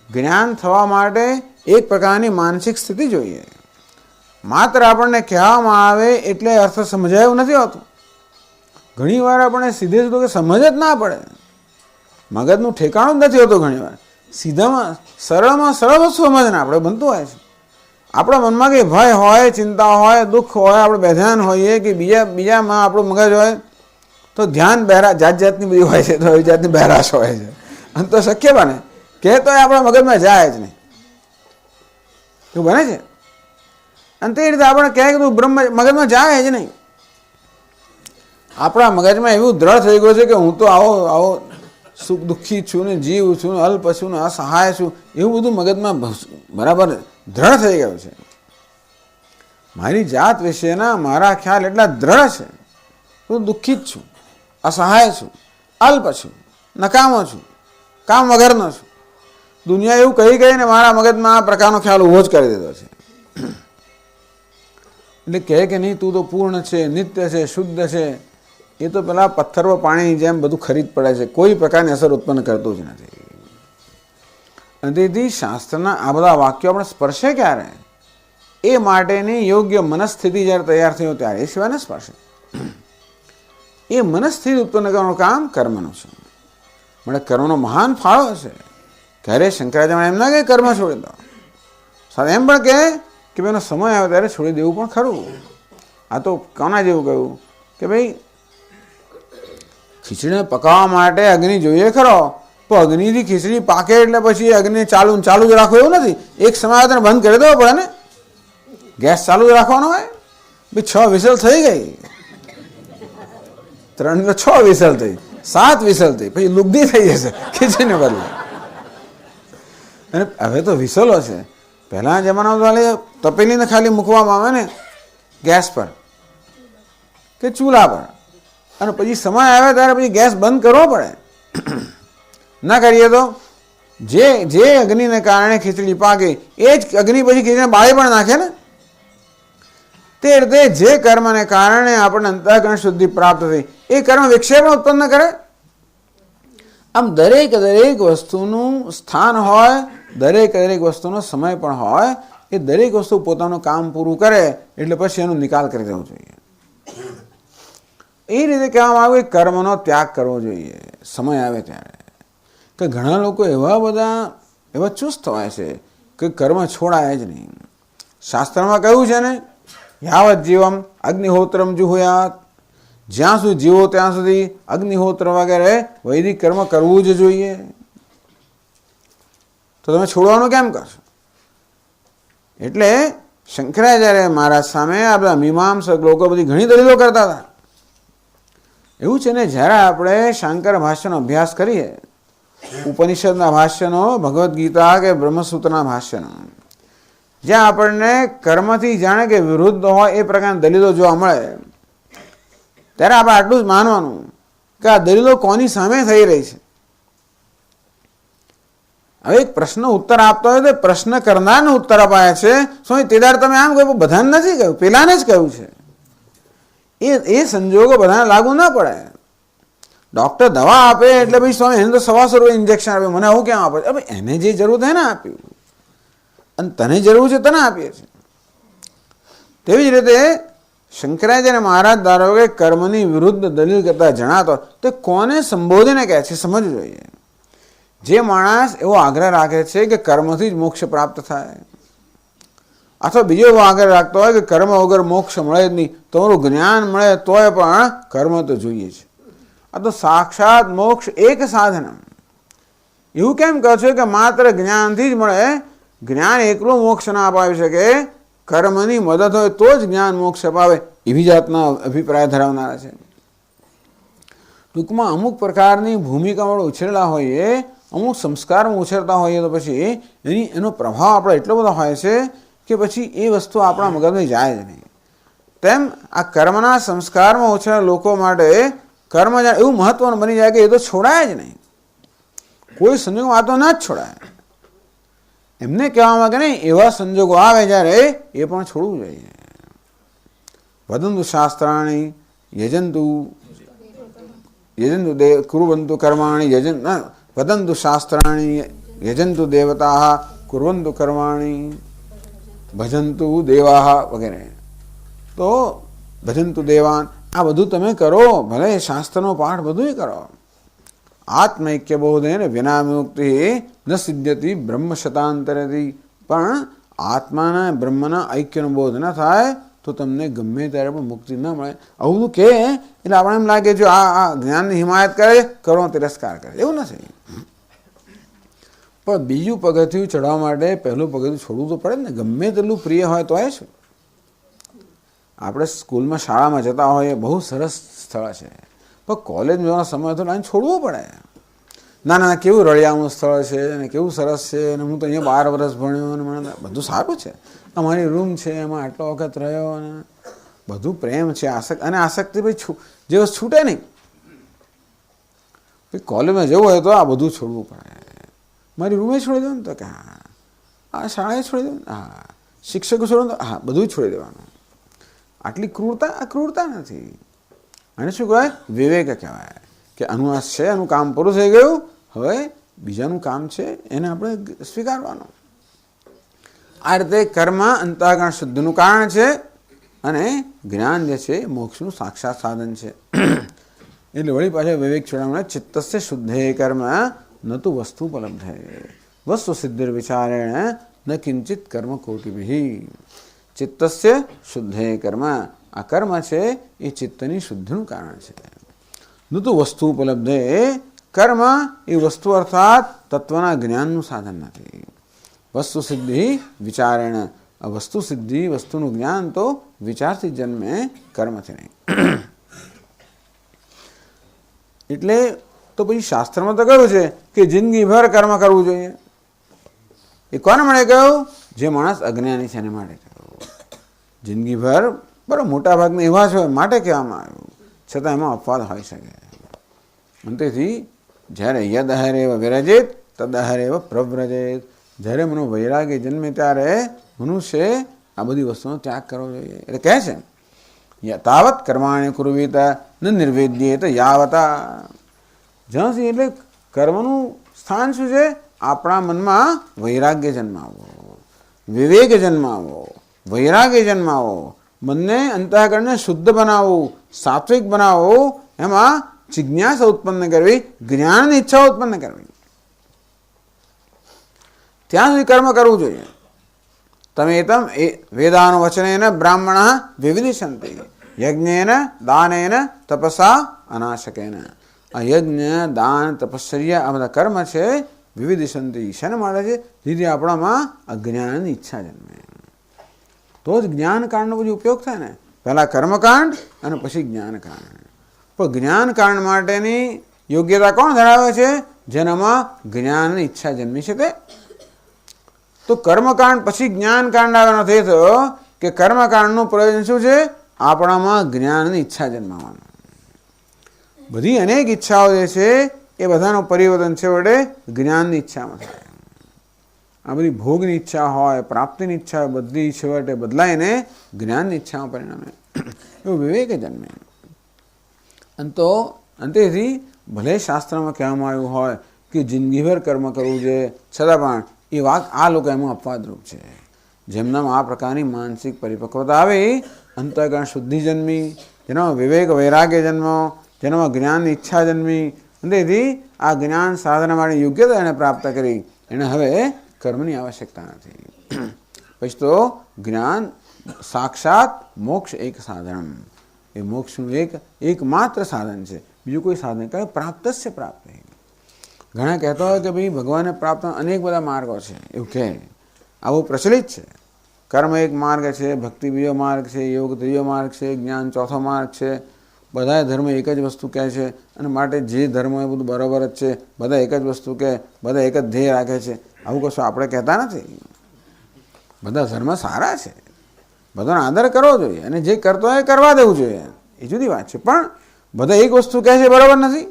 જ્ઞાન થવા માટે એક પ્રકારની માનસિક સ્થિતિ જોઈએ. માત્ર આપણને કહેવામાં આવે એટલે અર્થ સમજાય એવું નથી હોતું. ઘણી વાર આપણને સીધે સીધું કે સમજ જ ના પડે, મગજનું ઠેકાણું જ નથી હોતું. ઘણી વાર સરળમાં સરળ વસ્તુ સમજ ના આપણે બનતું હોય છે. આપણા મનમાં કંઈ ભય હોય, ચિંતા હોય, દુઃખ હોય, આપણે બેધ્યાન હોઈએ કે બીજામાં આપણું મગજ હોય તો ધ્યાન જાત જાતની બધી હોય છે, તો એવી જાતની બહેરાશ હોય છે. અને તો શક્ય બને કે તો આપણા મગજમાં જાય જ નહીં, એવું બને છે. અને તે રીતે આપણે કહે કે તું મગજમાં જાય જ નહીં. આપણા મગજમાં એવું દ્રઢ થઈ ગયું છે કે હું તો આવો સુખ દુઃખી છું ને, જીવ છું ને, અલ્પ છું ને, અસહાય છું, એવું બધું મગજમાં બરાબર દ્રઢ થઈ ગયું છે. મારી જાત વિશેના મારા ખ્યાલ એટલા દ્રઢ છે, હું દુઃખી જ છું, અસહાય છું, અલ્પ છું, નકામો છું, કામ વગરનો છું. દુનિયા એવું કહી ગઈ ને મારા મગજમાં આ પ્રકારનો ખ્યાલ ઊભો જ કરી દીધો છે. એટલે કહે કે નહીં તું તો પૂર્ણ છે, નિત્ય છે, શુદ્ધ છે, એ તો પેલા પથ્થર પર પાણીની જેમ બધું ખરીદ પડે છે, કોઈ પ્રકારની અસર ઉત્પન્ન કરતું જ નથી. અને તેથી શાસ્ત્રના આ બધા વાક્યો આપણે સ્પર્શે ક્યારે? એ માટેની યોગ્ય મનસ્થિતિ જ્યારે તૈયાર થયો ત્યારે, એ સિવાય ન સ્પર્શે. એ મનસ્થિતિ ઉત્પન્ન કરવાનું કામ કર્મનું છે. મને કર્મનો મહાન ફાળો છે. ક્યારે શંકરાચાર્ય એમ ના કહે કર્મ છોડી દો, સાથે એમ પણ કહે કે ભાઈ એનો સમય આવે ત્યારે છોડી દેવું પણ ખરું. આ તો કોના જેવું કહ્યું કે ભાઈ ખીચડીને પકાવવા માટે અગ્નિ જોઈએ ખરો, પણ અગ્નિથી ખીચડી પાકે એટલે પછી અગ્નિ ચાલુ જ રાખવું એવું નથી. એક સમય આવે તેને બંધ કરી દેવો પડે ને. ગેસ ચાલુ જ રાખવાનો હોય. ભાઈ 6 વિસલ થઈ ગઈ, 3 તો 6 વિસલ થઈ, 7 વિસલ થઈ, પછી લુગદી થઈ જશે ખીચડીને બદલે. અને હવે તો વિસલો છે. પહેલાના જમાનામાં તો તપેલીને ખાલી મૂકવામાં આવે ને ગેસ પર કે ચૂલા પર, અને પછી સમય આવે ત્યારે પછી ગેસ બંધ કરવો પડે. ના કરીએ તો જે અગ્નિને કારણે ખીચડી પાકે એ જ અગ્નિ પછી ખીચડીને બાળી પણ નાખે ને. તે રીતે જે કર્મને કારણે આપણને અંતઃકરણ શુદ્ધિ પ્રાપ્ત થઈ એ કર્મ વિક્ષેપ ઉત્પન્ન કરે. આમ દરેક વસ્તુનું સ્થાન હોય, દરેક વસ્તુનો સમય પણ હોય. એ દરેક વસ્તુ પોતાનું કામ પૂરું કરે એટલે પછી એનો નિકાલ કરી દેવો જોઈએ. એ રીતે કહેવામાં આવે કે કર્મનો ત્યાગ કરવો જોઈએ સમય આવે ત્યારે. કે ઘણા લોકો એવા ચુસ્ત હોય છે કે કર્મ છોડાય જ નહીં. શાસ્ત્રમાં કહ્યું છે ને, યાવત જીવમ અગ્નિહોત્રમ જુહુયાત, જ્યાં સુધી જીવો ત્યાં સુધી અગ્નિહોત્ર વગેરે વૈદિક કર્મ કરવું જ જોઈએ. તો તમે છોડવાનું કેમ કરશો? એટલે શંકરાચાર્ય મહારાજ સામે આ બધા મીમાંસક લોકો બધી ઘણી દલીલો કરતા હતા. એવું છે ને, જ્યારે આપણે શાંકર ભાષ્યનો અભ્યાસ કરીએ, ઉપનિષદના ભાષ્યનો, ભગવદ્ ગીતા કે બ્રહ્મસૂત્રના ભાષ્યનો, જ્યાં આપણને કર્મથી જાણે કે વિરુદ્ધ હોય એ પ્રકારની દલીલો જોવા મળે, ત્યારે આપણે આટલું જ માનવાનું કે આ દલીલો કોની સામે થઈ રહી છે. હવે એક પ્રશ્ન ઉત્તર આપતો હોય તો પ્રશ્ન કરનારને ઉત્તર અપાય છે. શું તે દાડે તમે આમ કહ્યું, બધાને નથી કહ્યું, પેલાને જ કહ્યું છે. એ સંજોગો બધાને લાગુ ના પડે. ડૉક્ટર દવા આપે એટલે ભાઈ સ્વામી એને તો 125 ઇન્જેક્શન આપે, મને આવું કેમ આપે? હવે એને જે જરૂર થાય ને આપ્યું, અને તને જરૂર છે તને આપીએ છીએ. તેવી જ રીતે શંકરાચાર્ય મહારાજ ધારો કે કર્મની વિરુદ્ધ દલીલ કરતા જણાતો, તો કોને સંબોધીને કહે છે સમજવું જોઈએ. જે માણસ એવો આગ્રહ રાખે છે કે કર્મથી જ મોક્ષ પ્રાપ્ત થાય, અથવા બીજો એવો આગ્રહ રાખતો હોય કે કર્મ વગર મોક્ષ મળે જ નહીં, તમારું જ્ઞાન મળે તોય પણ કર્મ તો જોઈએ છે. આ તો સાક્ષાત મોક્ષ એક સાધન. એવું કેમ કહો છો કે માત્ર જ્ઞાનથી જ મળે? જ્ઞાન એકલું મોક્ષ ના અપાવી શકે, કર્મની મદદ હોય તો જ જ્ઞાન મોક્ષ અપાવે, એવી જાતના અભિપ્રાય ધરાવનારા છે. ટૂંકમાં અમુક પ્રકારની ભૂમિકામાં ઉછેરલા હોઈએ, અમુક સંસ્કારમાં ઉછેરતા હોઈએ તો પછી એનો પ્રભાવ આપણો એટલો બધો હોય છે કે પછી એ વસ્તુ આપણા મગજમાં જાય જ નહીં. તેમ આ કર્મના સંસ્કારમાં ઉછેરતા લોકો માટે કર્મ એવું મહત્વનું બની જાય કે એ તો છોડાય જ નહીં. કોઈ સંજોગમાં આ તો ના જ છોડાય. એમને કહેવામાં કે નહીં, એવા સંજોગો આવે જ્યારે એ પણ છોડવું જોઈએ. વદંતુ શાસ્ત્રાણી યજંતુ કુર્વંતુ કર્માણી વદંતુ શાસ્ત્રાણી યજંતુ દેવતા કુર્વંતુ કર્માણી ભજંતુ દેવા વગેરે. તો ભજંતુ દેવાન, આ બધું તમે કરો, ભલે શાસ્ત્રનો પાઠ બધું કરો. આત્મૈક્ય બોધેન વિનામુક્તિ ન સિદ્ધ્યતિ બ્રહ્મ શતાંતરેથી. પણ આત્માના બ્રહ્મના ઐક્યનો બોધ ન થાય તો તમને ગમે ત્યારે પણ મુક્તિ ન મળે. આવું કે એટલે આપણે એમ લાગે જો આ જ્ઞાનની હિમાયત કરે, કરો તિરસ્કાર કરે, એવું નથી. પણ બીજું પગથિયું ચડવા માટે પહેલું પગથિયું છોડવું તો પડે ને. ગમે તેટલું પ્રિય હોય તો એ શું, આપણે સ્કૂલમાં શાળામાં જતા હોઈએ, બહુ સરસ સ્થળ છે, પણ કોલેજ જવાનો સમય તો લાઈન છોડવો પડે. ના ના, કેવું રળિયામણું સ્થળ છે અને કેવું સરસ છે, અને હું તો અહીંયા 12 વર્ષ ભણ્યો અને મને બધું સારું છે, અમારી રૂમ છે, એમાં આટલો વખત રહ્યો, અને બધું પ્રેમ છે, આસક્તિ ભાઈ જે વસ્તુ છૂટે નહીં. કોલેજમાં જવું હોય તો આ બધું છોડવું પડે. મારી રૂમે છોડી દઉં ને તો કે હા, આ શાળાએ છોડી દઉં, હા, શિક્ષકો છોડો, હા, બધું જ છોડી દેવાનું. આટલી ક્રૂરતા, આ ક્રૂરતા નથી. અને શું કહેવાય? વિવેક કહેવાય કે આનું આ છે, આનું કામ પૂરું થઈ ગયું, હવે બીજાનું કામ છે એને આપણે સ્વીકારવાનું. આ રીતે કર્મ અંતઃકરણ શુદ્ધિનું કારણ છે અને જ્ઞાન જે છે મોક્ષનું સાક્ષાત સાધન છે. એટલે વળી પાછા વિવેક છોડવા ચિત્તસ્ય શુદ્ધે કર્મ ન તો વસ્તુ ઉપલબ્ધ વસ્તુ સિદ્ધિર વિચારેણ ન કિંચિત કર્મ કોટિભિ. ચિત્તસ્ય શુદ્ધે કર્મ, આ કર્મ છે એ ચિત્તની શુદ્ધિનું કારણ છે. ન તો વસ્તુ ઉપલબ્ધ, કર્મ એ વસ્તુ અર્થાત તત્વના જ્ઞાનનું સાધન નથી. વસ્તુ સિદ્ધિ વિચારેણ, આ વસ્તુ સિદ્ધિ વસ્તુનું જ્ઞાન તો વિચારથી જન્મે, કર્મથી નહીં. એટલે તો પછી શાસ્ત્રમાં તો કહ્યું છે કે જિંદગીભર કર્મ કરવું જોઈએ. એ કોને મળે કહ્યું? જે માણસ અજ્ઞાની છે એને માટે કહ્યું. જિંદગીભર બરાબર મોટા ભાગના એવા જ હોય માટે કહેવામાં આવ્યું, છતાં એમાં અપવાદ હોઈ શકે. અંતેથી જ્યારે યદહરેવ વિરજેત તદહરેવ પ્રવ્રજેત, જ્યારે મનો વૈરાગ્ય જન્મે ત્યારે મનુષ્ય આ બધી વસ્તુનો ત્યાગ કરવો જોઈએ. એટલે કહે છે તાવત કર્માણ્ય કુર્વીત ન નિર્વેદ્યેત યાવતા. જ્યાં સુધી, એટલે કર્મનું સ્થાન શું છે? આપણા મનમાં વૈરાગ્ય જન્માવો, વિવેક જન્માવો, વૈરાગ્ય જન્માવો, મનને અંતઃકરણને શુદ્ધ બનાવવું, સાત્વિક બનાવવું, એમાં જિજ્ઞાસા ઉત્પન્ન કરવી, જ્ઞાનની ઈચ્છા ઉત્પન્ન કરવી, ત્યાં સુધી કર્મ કરવું જોઈએ. તમે તમ વેદાનો વચનેન બ્રાહ્મણ વિવિધિશંતિ યજ્ઞેન દાનેન તપસા અનાશકેન. આ યજ્ઞ, દાન, તપશ્ચર્યા આ બધા કર્મ છે વિવિધિશંતિ. શેને મળે છે? જેથી આપણામાં અજ્ઞાનની ઈચ્છા જન્મે, તો જ જ્ઞાનકાંડનો પછી ઉપયોગ થાય ને. પહેલાં કર્મકાંડ અને પછી જ્ઞાનકાંડ. પણ જ્ઞાનકાંડ માટેની યોગ્યતા કોણ ધરાવે છે? જેનામાં જ્ઞાનની ઈચ્છા જન્મી છે તે. તો કર્મકાંડ પછી જ્ઞાનકાંડ આવ્યો નથી થયો કે કર્મકાંડનું પ્રયોજન શું છે? આપણામાં જ્ઞાનની ઈચ્છા જન્માવાનું. બધી અનેક ઈચ્છાઓ જે છે એ બધાનું પરિવર્તન છે વડે જ્ઞાનની ઈચ્છામાં થાય. આ બધી ભોગની ઈચ્છા હોય, પ્રાપ્તિની ઈચ્છા હોય, બધી છેવટે બદલાઈને જ્ઞાનની ઈચ્છામાં પરિણમે. એવું વિવેક જન્મે. અંતેથી ભલે શાસ્ત્રમાં કહેવામાં આવ્યું હોય કે જિંદગીભર કર્મ કરવું જોઈએ, છતાં પણ એ વાત આ લોકો એમાં અપવાદરૂપ છે. જેમનામાં આ પ્રકારની માનસિક પરિપક્વતા આવી, અંતઃકરણ શુદ્ધિ જન્મી, જેનામાં વિવેક વૈરાગ્ય જન્મો, જેનામાં જ્ઞાનની ઈચ્છા જન્મી, અંતેથી આ જ્ઞાન સાધન માટે યોગ્યતા એને પ્રાપ્ત કરી, એને હવે કર્મની આવશ્યકતા નથી. પછી તો જ્ઞાન સાક્ષાત મોક્ષ એક સાધન, એ મોક્ષનું એકમાત્ર સાધન છે, બીજું કોઈ સાધન કહે પ્રાપ્તસ્ય પ્રાપ્તિ. ઘણા કહેતા હોય કે ભાઈ ભગવાનને પ્રાપ્ત અનેક બધા માર્ગો છે, એવું કહે, આવું પ્રચલિત છે. કર્મ એક માર્ગ છે, ભક્તિ બીજો માર્ગ છે, યોગ ત્રીજો માર્ગ છે, જ્ઞાન ચોથો માર્ગ છે. બધા ધર્મ એક જ વસ્તુ કહે છે અને માટે જે ધર્મ એ બધું બરાબર જ છે, બધા એક જ વસ્તુ કહે, બધા એક જ ધ્યેય રાખે છે. આવું કશું આપણે કહેતા નથી. બધા ધર્મ સારા છે, બધાનો આદર કરવો જોઈએ અને જે કરતો હોય એ કરવા દેવું જોઈએ, એ જુદી વાત છે. પણ બધા એક વસ્તુ કહે છે બરાબર નથી.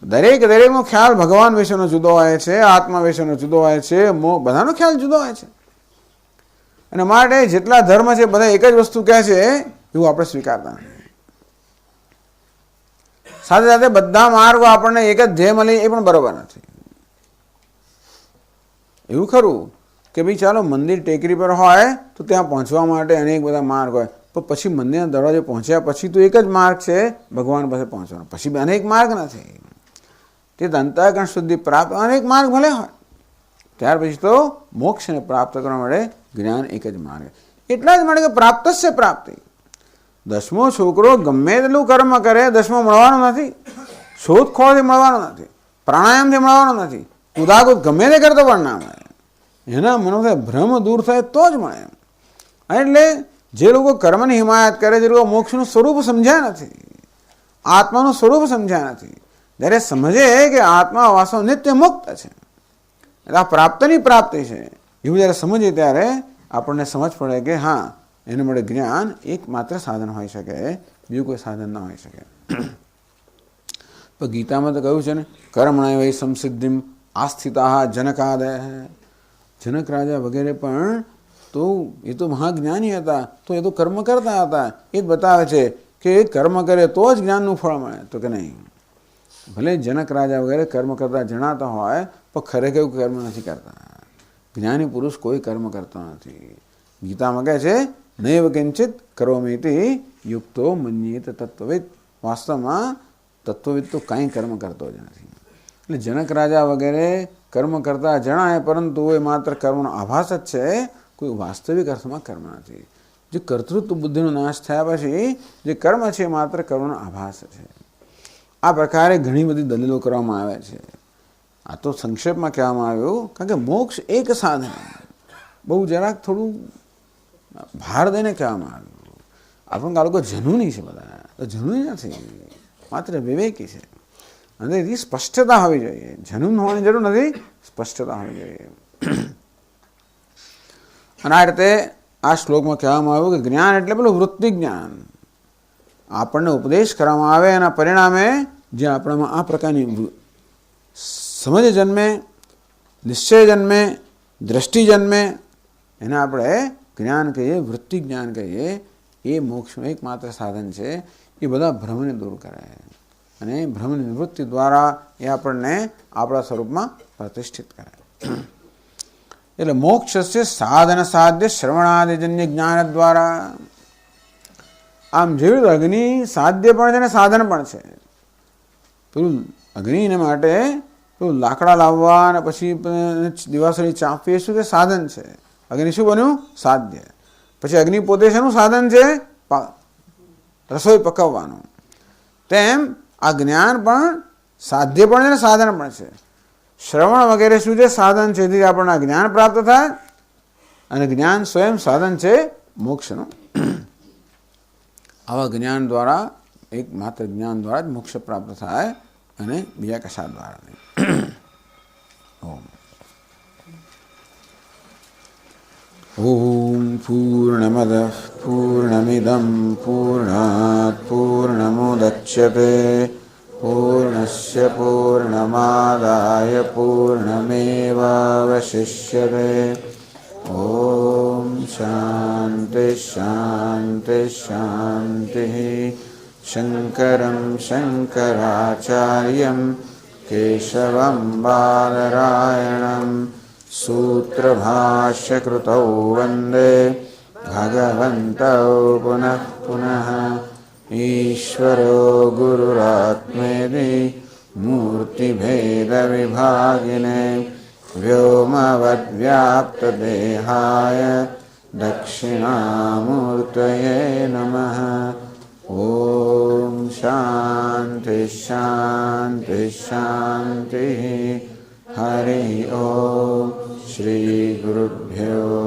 દરેકનો ખ્યાલ ભગવાન વિશેનો જુદો હોય છે, આત્મા વિશેનો જુદો હોય છે, બધાનો ખ્યાલ જુદો હોય છે. અને માટે જેટલા ધર્મ છે બધા એક જ વસ્તુ કહે છે એવું આપણે સ્વીકારતા નથી. સાથે સાથે બધા માર્ગો આપણને એક જ ધ્યેય મળે એ પણ બરોબર નથી. એવું ખરું કે ભાઈ ચાલો મંદિર ટેકરી પર હોય તો ત્યાં પહોંચવા માટે અનેક બધા માર્ગ હોય, પણ પછી મંદિરના દરવાજે પહોંચ્યા પછી તો એક જ માર્ગ છે ભગવાન પાસે પહોંચવાનો, પછી અનેક માર્ગ નથી. તે અંતઃકરણ શુદ્ધિ પ્રાપ્ત અનેક માર્ગ ભલે હોય, ત્યાર પછી તો મોક્ષને પ્રાપ્ત કરવા માટે જ્ઞાન એક જ માર્ગ. એટલા જ માટે કે પ્રાપ્તસ્ય પ્રાપ્તિ. 10મો છોકરો ગમે તેટલું કર્મ કરે 10મો મળવાનો નથી, શોધખોળથી મળવાનો નથી, પ્રાણાયામથી મળવાનો નથી, કુદાકુદ ગમે તે કરતો પણ ના મળે. એના મનોથી ભ્રમ દૂર થાય તો જ મળે. એટલે જે લોકો કર્મની હિમાયત કરે, જે લોકો મોક્ષનું સ્વરૂપ સમજ્યા નથી, આત્માનું સ્વરૂપ સમજ્યા નથી, જ્યારે સમજે કે આત્મા વાસ્તવ નિત્ય મુક્ત છે, એટલે આ પ્રાપ્તની પ્રાપ્તિ છે, એવું જ્યારે સમજીએ ત્યારે આપણને સમજ પડે કે હા, એના માટે જ્ઞાન એકમાત્ર સાધન હોઈ શકે, બીજું કોઈ સાધન ના હોઈ શકે. પણ ગીતામાં તો કહ્યું છે ને, કર્મણા વૈ સંસિદ્ધિમ આસ્થિતા જનકાદય, જનક રાજા વગેરે પણ તો એ તો મહાજ્ઞાની હતા, તો એ તો કર્મ કરતા હતા. એ જ બતાવે છે કે કર્મ કરે તો જ જ્ઞાનનું ફળ મળે. તો કે નહીં, ભલે જનક રાજા વગેરે કર્મ કરતા જણાતા હોય પણ ખરેખર એવું કર્મ નથી કરતા. જ્ઞાની પુરુષ કોઈ કર્મ કરતો નથી. ગીતામાં કહે છે નૈવ કિંચિત કરોમિતિ યુક્તો મન્યેત તત્વવિદ. વાસ્તવમાં તત્વવિદ તો કાંઈ કર્મ કરતો જ નથી. એટલે જનક રાજા વગેરે કર્મ કરતા જણાય, પરંતુ એ માત્ર કર્મનો આભાસ જ છે, કોઈ વાસ્તવિક અર્થમાં કર્મ નથી. જે કર્તૃત્વ બુદ્ધિનો નાશ થયા પછી જે કર્મ છે એ માત્ર કર્મનો આભાસ છે. આ પ્રકારે ઘણી બધી દલીલો કરવામાં આવે છે. આ તો સંક્ષેપમાં કહેવામાં આવ્યું, કારણ કે મોક્ષ એક સાધન, બહુ જરાક થોડું ભાર દઈને કહેવામાં આવ્યું. આપણને આ લોકો જનૂની છે, બધા તો જનૂની નથી, માત્ર વિવેકી છે. અને એની સ્પષ્ટતા હોવી જોઈએ. જનૂન હોવાની જરૂર નથી, સ્પષ્ટતા હોવી જોઈએ. અને આ રીતે આ શ્લોકમાં કહેવામાં આવ્યું કે જ્ઞાન એટલે પેલું વૃત્તિ જ્ઞાન. આપણને ઉપદેશ કરવામાં આવે, એના પરિણામે જે આપણામાં આ પ્રકારની સમજ જન્મે, નિશ્ચય જન્મે, દ્રષ્ટિ જન્મે, એને આપણે જ્ઞાન કહીએ, વૃત્તિ જ્ઞાન કહીએ. એ મોક્ષનું એકમાત્ર સાધન છે. એ બધા ભ્રમને દૂર કરે અને ભ્રમની નિવૃત્તિ દ્વારા એ આપણને આપણા સ્વરૂપમાં પ્રતિષ્ઠિત કરે. એટલે મોક્ષ છે સાધન સાધ્ય શ્રવણાદિજન્ય જ્ઞાન દ્વારા. આમ જેવું અગ્નિ સાધ્ય પણ છે અને સાધન પણ છે. પેલું અગ્નિને માટે પેલું લાકડા લાવવા અને પછી દિવાસળી ચાંપવી એ શું છે? સાધન છે. અગ્નિ શું બન્યું? સાધ્ય. પછી અગ્નિ પોતે શેનું સાધન છે? રસોઈ પકવવાનું. તેમ આ જ્ઞાન પણ સાધ્ય પણ છે અને સાધન પણ છે. શ્રવણ વગેરે શું છે? સાધન છે, જેથી આપણને જ્ઞાન પ્રાપ્ત થાય, અને જ્ઞાન સ્વયં સાધન છે મોક્ષનું. આવા જ્ઞાન દ્વારા, એક માત્ર જ્ઞાન દ્વારા જ મોક્ષ પ્રાપ્ત થાય, અને બીજા કશા દ્વારા નહીં. ઓમ ઓમ પૂર્ણમદ પૂર્ણમિદં પૂર્ણાત પૂર્ણમુદચ્યતે પૂર્ણસ્ય પૂર્ણમાદાય પૂર્ણમેવાવશિષ્યતે. ઓમ શાંતિ શાંતિ શાંતિ. શંકરં શંકરાચાર્યં કેશવં બાદરાયણં સૂત્રભાષ્યકૃતૌ વંદે ભગવन्तૌ પુનઃ પુનઃ. ઈશ્વરો ગુરુરાત્મેતિ મૂર્તિભેદવિભાગિને વ્યોમવદ્વ્યાપ્તદેહાય દક્ષિણામૂર્તયે નમઃ. ઓમ શાંતિ શાંતિ શાંતિ. હરિ ઓમ. શ્રી ગુરુભ્યો